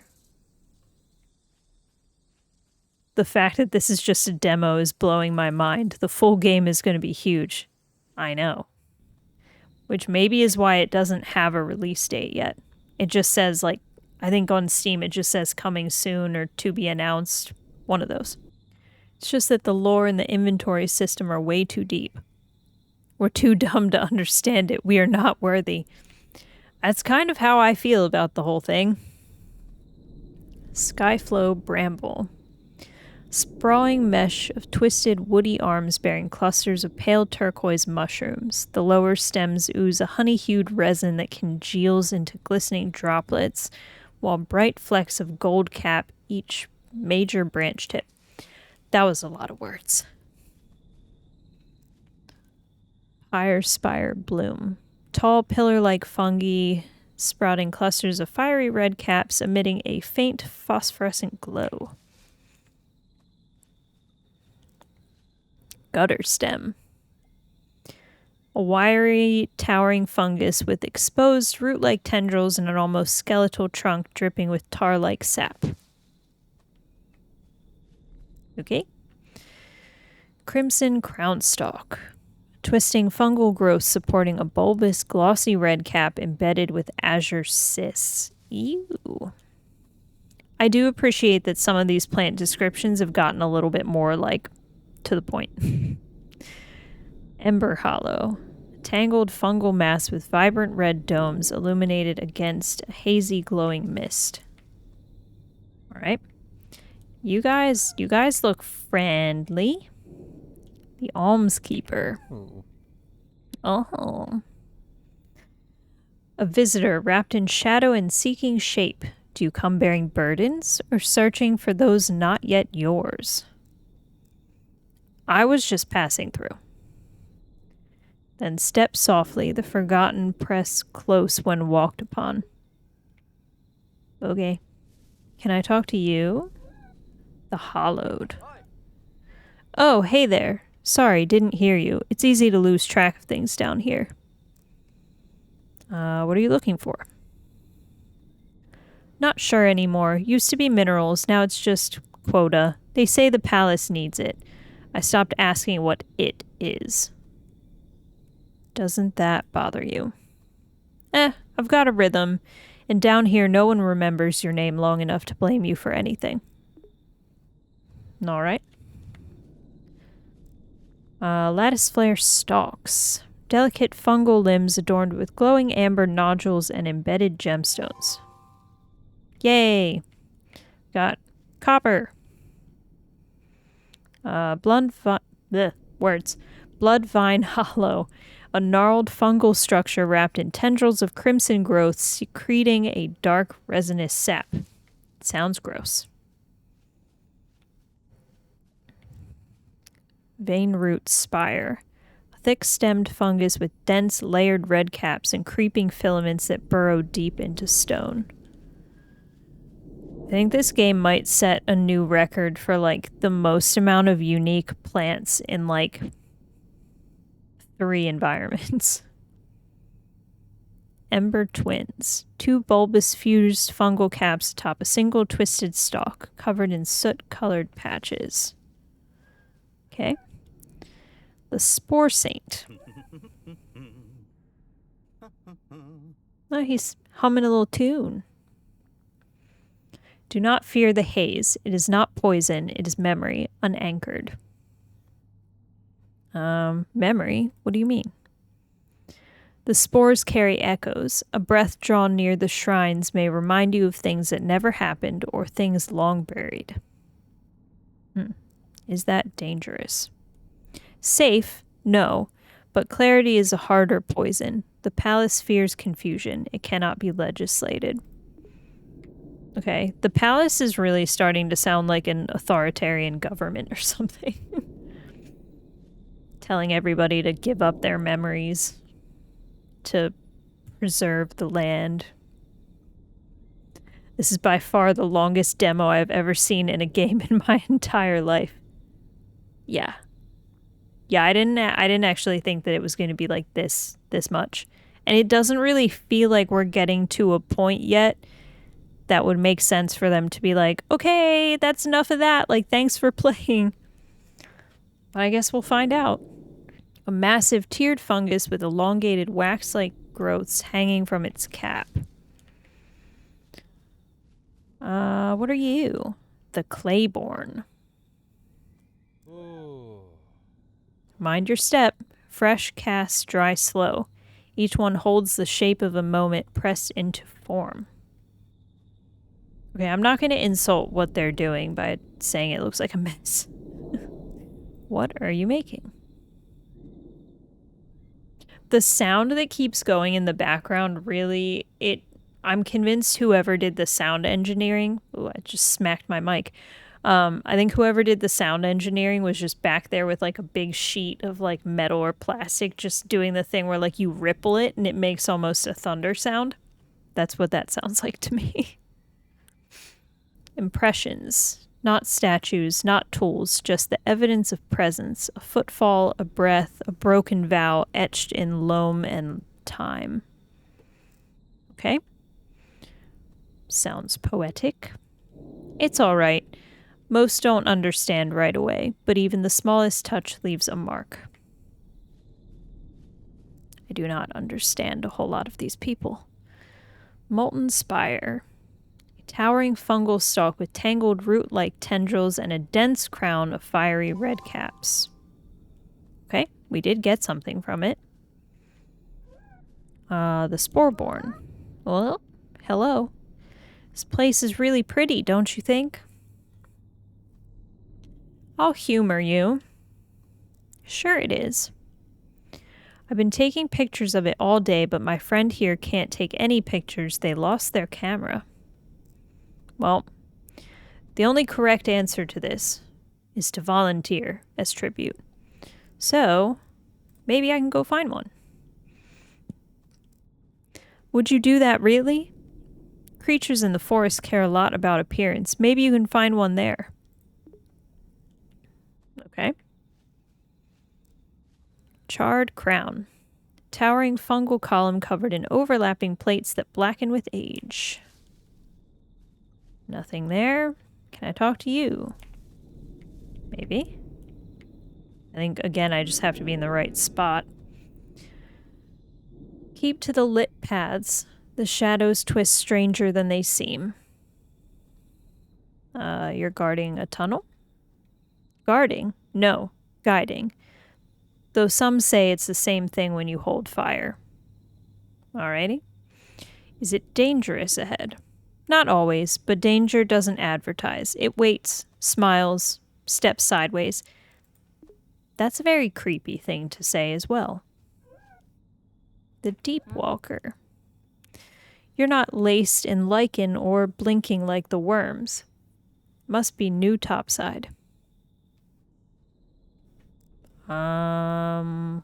The fact that this is just a demo is blowing my mind. The full game is going to be huge. I know. Which maybe is why it doesn't have a release date yet. It just says, like, I think on Steam it just says coming soon or to be announced. One of those. It's just that the lore and the inventory system are way too deep. We're too dumb to understand it. We are not worthy. That's kind of how I feel about the whole thing. Skyflow Bramble. Sprawling mesh of twisted woody arms bearing clusters of pale turquoise mushrooms. The lower stems ooze a honey-hued resin that congeals into glistening droplets, while bright flecks of gold cap each major branch tip. That was a lot of words. Fire Spire Bloom. Tall pillar-like fungi sprouting clusters of fiery red caps emitting a faint phosphorescent glow. Gutter Stem. A wiry, towering fungus with exposed root-like tendrils and an almost skeletal trunk dripping with tar-like sap. Okay. Crimson Crownstalk. Twisting fungal growth supporting a bulbous, glossy red cap embedded with azure cysts. Ew. I do appreciate that some of these plant descriptions have gotten a little bit more, like, to the point. Ember Hollow. Tangled fungal mass with vibrant red domes illuminated against a hazy glowing mist. Alright. You guys look friendly. The Almskeeper. Oh. A visitor wrapped in shadow and seeking shape. Do you come bearing burdens or searching for those not yet yours? I was just passing through. Then step softly, the forgotten press close when walked upon. Okay. Can I talk to you? The Hollowed. Oh, hey there. Sorry, didn't hear you. It's easy to lose track of things down here. What are you looking for? Not sure anymore. Used to be minerals, now it's just quota. They say the palace needs it. I stopped asking what it is. Doesn't that bother you? I've got a rhythm, and down here no one remembers your name long enough to blame you for anything. Alright. Lattice flare stalks. Delicate fungal limbs adorned with glowing amber nodules and embedded gemstones. Yay! Got copper. Blood Vine Hollow. A gnarled fungal structure wrapped in tendrils of crimson growth secreting a dark resinous sap. Sounds gross. Vein Root Spire. A thick-stemmed fungus with dense, layered red caps and creeping filaments that burrow deep into stone. I think this game might set a new record for, like, the most amount of unique plants in, like, 3 environments. Ember Twins. 2 bulbous fused fungal caps atop a single twisted stalk, covered in soot-colored patches. Okay. The Spore Saint. Oh, he's humming a little tune. Do not fear the haze. It is not poison. It is memory, unanchored. Memory? What do you mean? The spores carry echoes. A breath drawn near the shrines may remind you of things that never happened or things long buried. Is that dangerous? Safe? No. But clarity is a harder poison. The palace fears confusion. It cannot be legislated. Okay, the palace is really starting to sound like an authoritarian government or something. Telling everybody to give up their memories to preserve the land. This is by far the longest demo I've ever seen in a game in my entire life. Yeah. Yeah, I didn't actually think that it was going to be like this much. And it doesn't really feel like we're getting to a point yet that would make sense for them to be like, okay, that's enough of that. Like, thanks for playing. But I guess we'll find out. A massive tiered fungus with elongated wax-like growths hanging from its cap. What are you? The Clayborn. Ooh. Mind your step. Fresh, cast, dry, slow. Each one holds the shape of a moment pressed into form. Okay, I'm not going to insult what they're doing by saying it looks like a mess. What are you making? The sound that keeps going in the background really, I'm convinced whoever did the sound engineering, ooh, I just smacked my mic. I think whoever did the sound engineering was just back there with like a big sheet of like metal or plastic, just doing the thing where like you ripple it and it makes almost a thunder sound. That's what that sounds like to me. Impressions. Not statues, not tools, just the evidence of presence, a footfall, a breath, a broken vow etched in loam and time. Okay. Sounds poetic. It's all right. Most don't understand right away, but even the smallest touch leaves a mark. I do not understand a whole lot of these people. Molten spire. Towering fungal stalk with tangled root-like tendrils and a dense crown of fiery red caps. Okay, we did get something from it. The Sporeborn. Well, hello. This place is really pretty, don't you think? I'll humor you. Sure it is. I've been taking pictures of it all day, but my friend here can't take any pictures. They lost their camera. Well, the only correct answer to this is to volunteer as tribute. So, maybe I can go find one. Would you do that really? Creatures in the forest care a lot about appearance. Maybe you can find one there. Okay. Charred crown. Towering fungal column covered in overlapping plates that blacken with age. Nothing there. Can I talk to you? Maybe. I think, again, I just have to be in the right spot. Keep to the lit paths. The shadows twist stranger than they seem. You're guarding a tunnel? Guarding? No. Guiding. Though some say it's the same thing when you hold fire. Alrighty. Is it dangerous ahead? Not always, but danger doesn't advertise. It waits, smiles, steps sideways. That's a very creepy thing to say as well. The Deep Walker. You're not laced in lichen or blinking like the worms. Must be new topside. So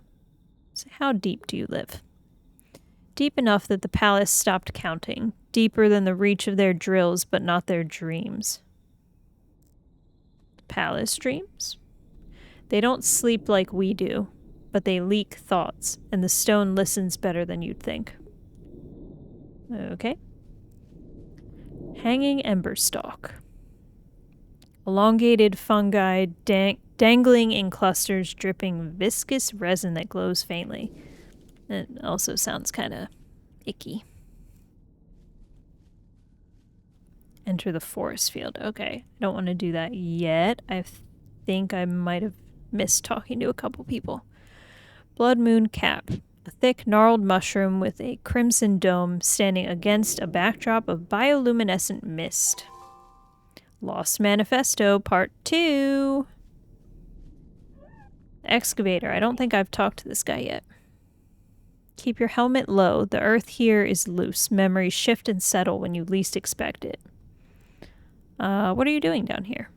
how deep do you live? Deep enough that the palace stopped counting. Deeper than the reach of their drills, but not their dreams. Palace dreams? They don't sleep like we do, but they leak thoughts, and the stone listens better than you'd think. Okay. Hanging ember stalk. Elongated fungi dangling in clusters, dripping viscous resin that glows faintly. It also sounds kind of icky. Enter the forest field. Okay, I don't want to do that yet. I think I might have missed talking to a couple people. Blood moon cap. A thick, gnarled mushroom with a crimson dome standing against a backdrop of bioluminescent mist. Lost Manifesto, Part 2. Excavator. I don't think I've talked to this guy yet. Keep your helmet low. The earth here is loose. Memories shift and settle when you least expect it. What are you doing down here?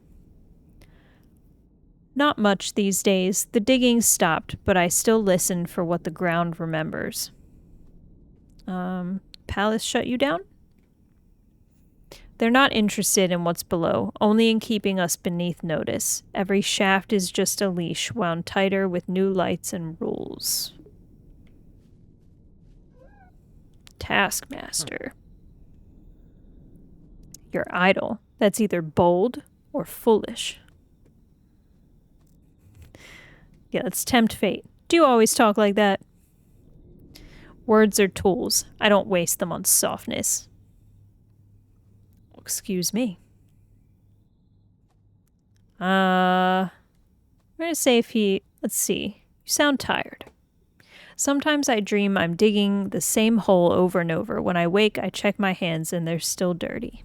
Not much these days. The digging stopped, but I still listen for what the ground remembers. Palace shut you down? They're not interested in what's below, only in keeping us beneath notice. Every shaft is just a leash, wound tighter with new lights and rules. Taskmaster. You're idle. That's either bold or foolish. Yeah, let's tempt fate. Do you always talk like that? Words are tools. I don't waste them on softness. Excuse me. I'm gonna say if he... Let's see. You sound tired. Sometimes I dream I'm digging the same hole over and over. When I wake, I check my hands and they're still dirty.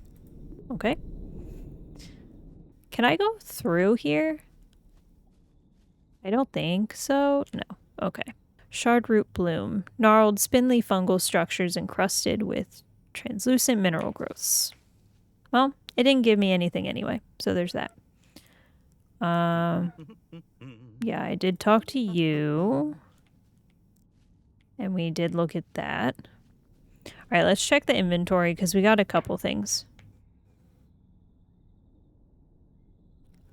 Okay. Can I go through here? I don't think so. No. Okay. Shardroot bloom. Gnarled, spindly fungal structures encrusted with translucent mineral growths. Well, it didn't give me anything anyway, so there's that. Yeah, I did talk to you. And we did look at that. Alright, let's check the inventory because we got a couple things.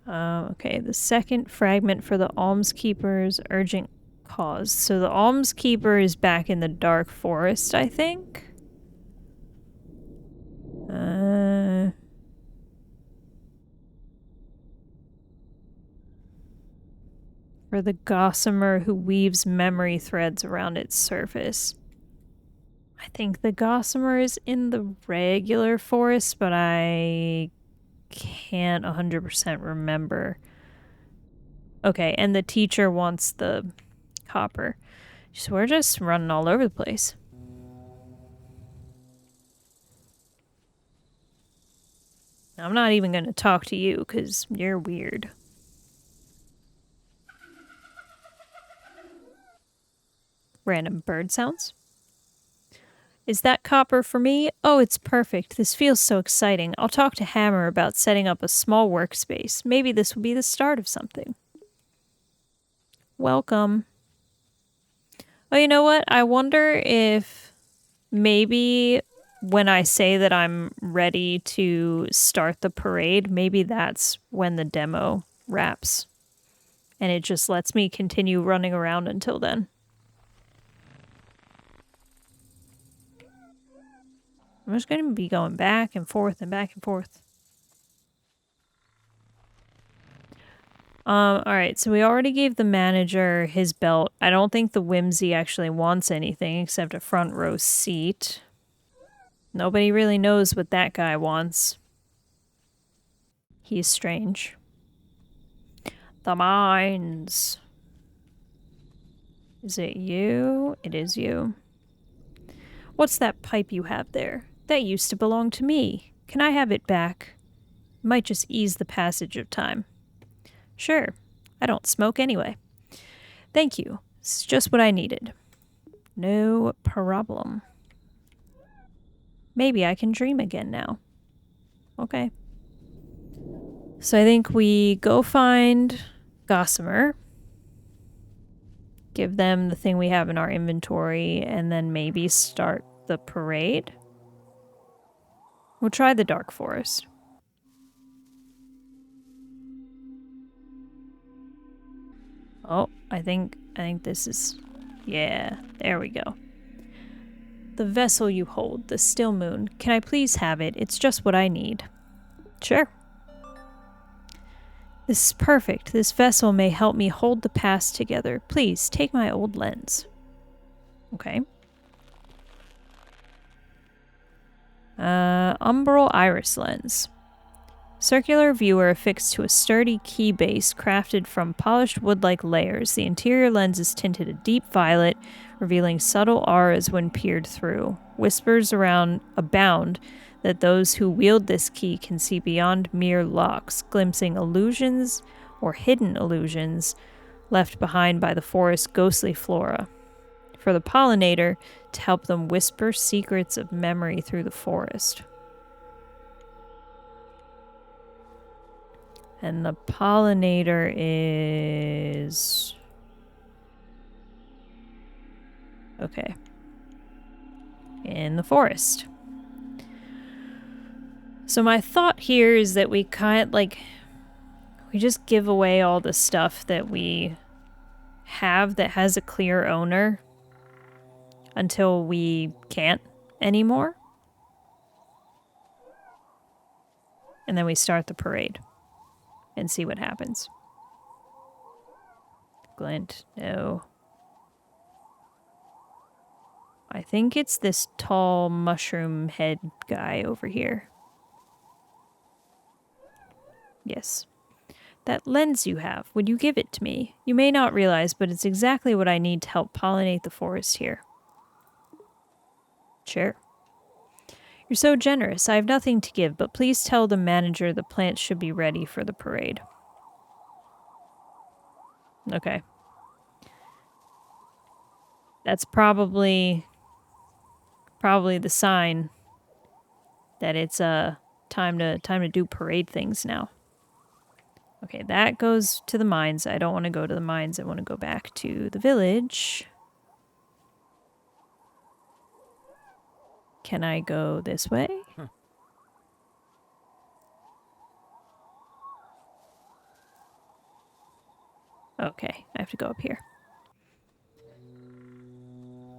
Okay, the second fragment for the Almskeeper's urgent cause. So the Almskeeper is back in the Dark Forest, I think. For the Gossamer who weaves memory threads around its surface. I think the Gossamer is in the regular forest, but I can't 100% remember. Okay, and the teacher wants the copper. So we're just running all over the place. I'm not even going to talk to you because you're weird. Random bird sounds. Is that copper for me? Oh, it's perfect. This feels so exciting. I'll talk to Hammer about setting up a small workspace. Maybe this will be the start of something. Welcome. Oh, you know what? I wonder if maybe when I say that I'm ready to start the parade, maybe that's when the demo wraps. And it just lets me continue running around until then. I'm just going to be going back and forth and back and forth. Alright, so we already gave the manager his belt. I don't think the Whimsy actually wants anything except a front row seat. Nobody really knows what that guy wants. He's strange. The mines. Is it you? It is you. What's that pipe you have there? That used to belong to me. Can I have it back? Might just ease the passage of time. Sure. I don't smoke anyway. Thank you. It's just what I needed. No problem. Maybe I can dream again now. Okay. So I think we go find Gossamer. Give them the thing we have in our inventory, and then maybe start the parade. We'll try the Dark Forest. Oh, I think this is... Yeah, there we go. The vessel you hold, the still moon. Can I please have it? It's just what I need. Sure. This is perfect. This vessel may help me hold the past together. Please, take my old lens. Okay. Umbral iris lens. Circular viewer affixed to a sturdy key base crafted from polished wood-like layers. The interior lens is tinted a deep violet, revealing subtle auras when peered through. Whispers around abound that those who wield this key can see beyond mere locks, glimpsing illusions or hidden illusions left behind by the forest's ghostly flora. For the pollinator to help them whisper secrets of memory through the forest. And the pollinator is... Okay. In the forest. So my thought here is that we we just give away all the stuff that we have that has a clear owner until we can't anymore. And then we start the parade and see what happens. Glint, no. I think it's this tall mushroom head guy over here. Yes. That lens you have, would you give it to me? You may not realize, but it's exactly what I need to help pollinate the forest here. Sure. You're so generous. I have nothing to give, but please tell the manager the plants should be ready for the parade. Okay. That's probably the sign that it's time to do parade things now. Okay, that goes to the mines. I don't want to go to the mines. I want to go back to the village. Can I go this way? Okay, I have to go up here.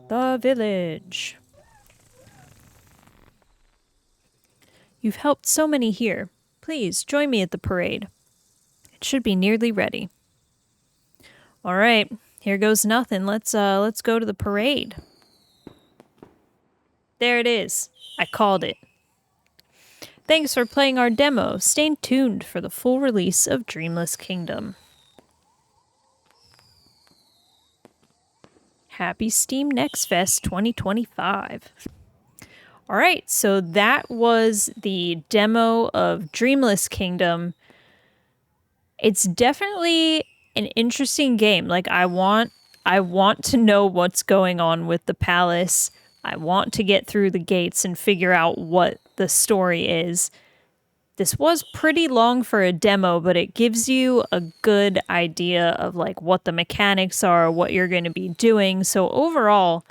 The village. You've helped so many here. Please join me at the parade. It should be nearly ready. All right, here goes nothing. Let's go to the parade. There it is. I called it. Thanks for playing our demo. Stay tuned for the full release of Dreamless Kingdom. Happy Steam Next Fest 2025. All right, so that was the demo of Dreamless Kingdom. It's definitely an interesting game. Like I want to know what's going on with the palace. I want to get through the gates and figure out what the story is. This was pretty long for a demo, but it gives you a good idea of like what the mechanics are, what you're going to be doing. So overall,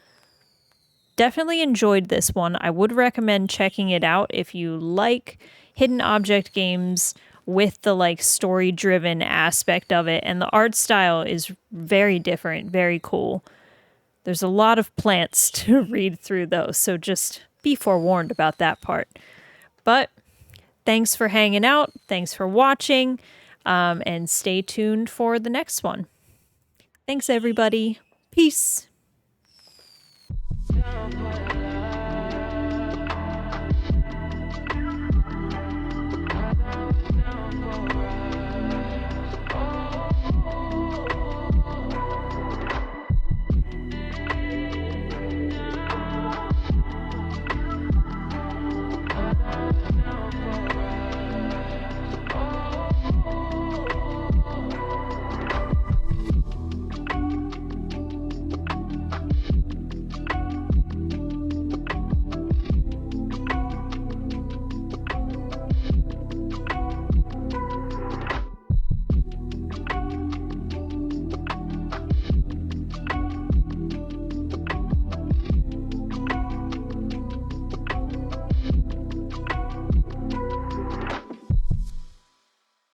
definitely enjoyed this one. I would recommend checking it out if you like hidden object games with the like story driven aspect of it. And the art style is very different, very cool. There's a lot of plants to read through though, so just be forewarned about that part. But thanks for hanging out. Thanks for watching. And stay tuned for the next one. Thanks, everybody. Peace.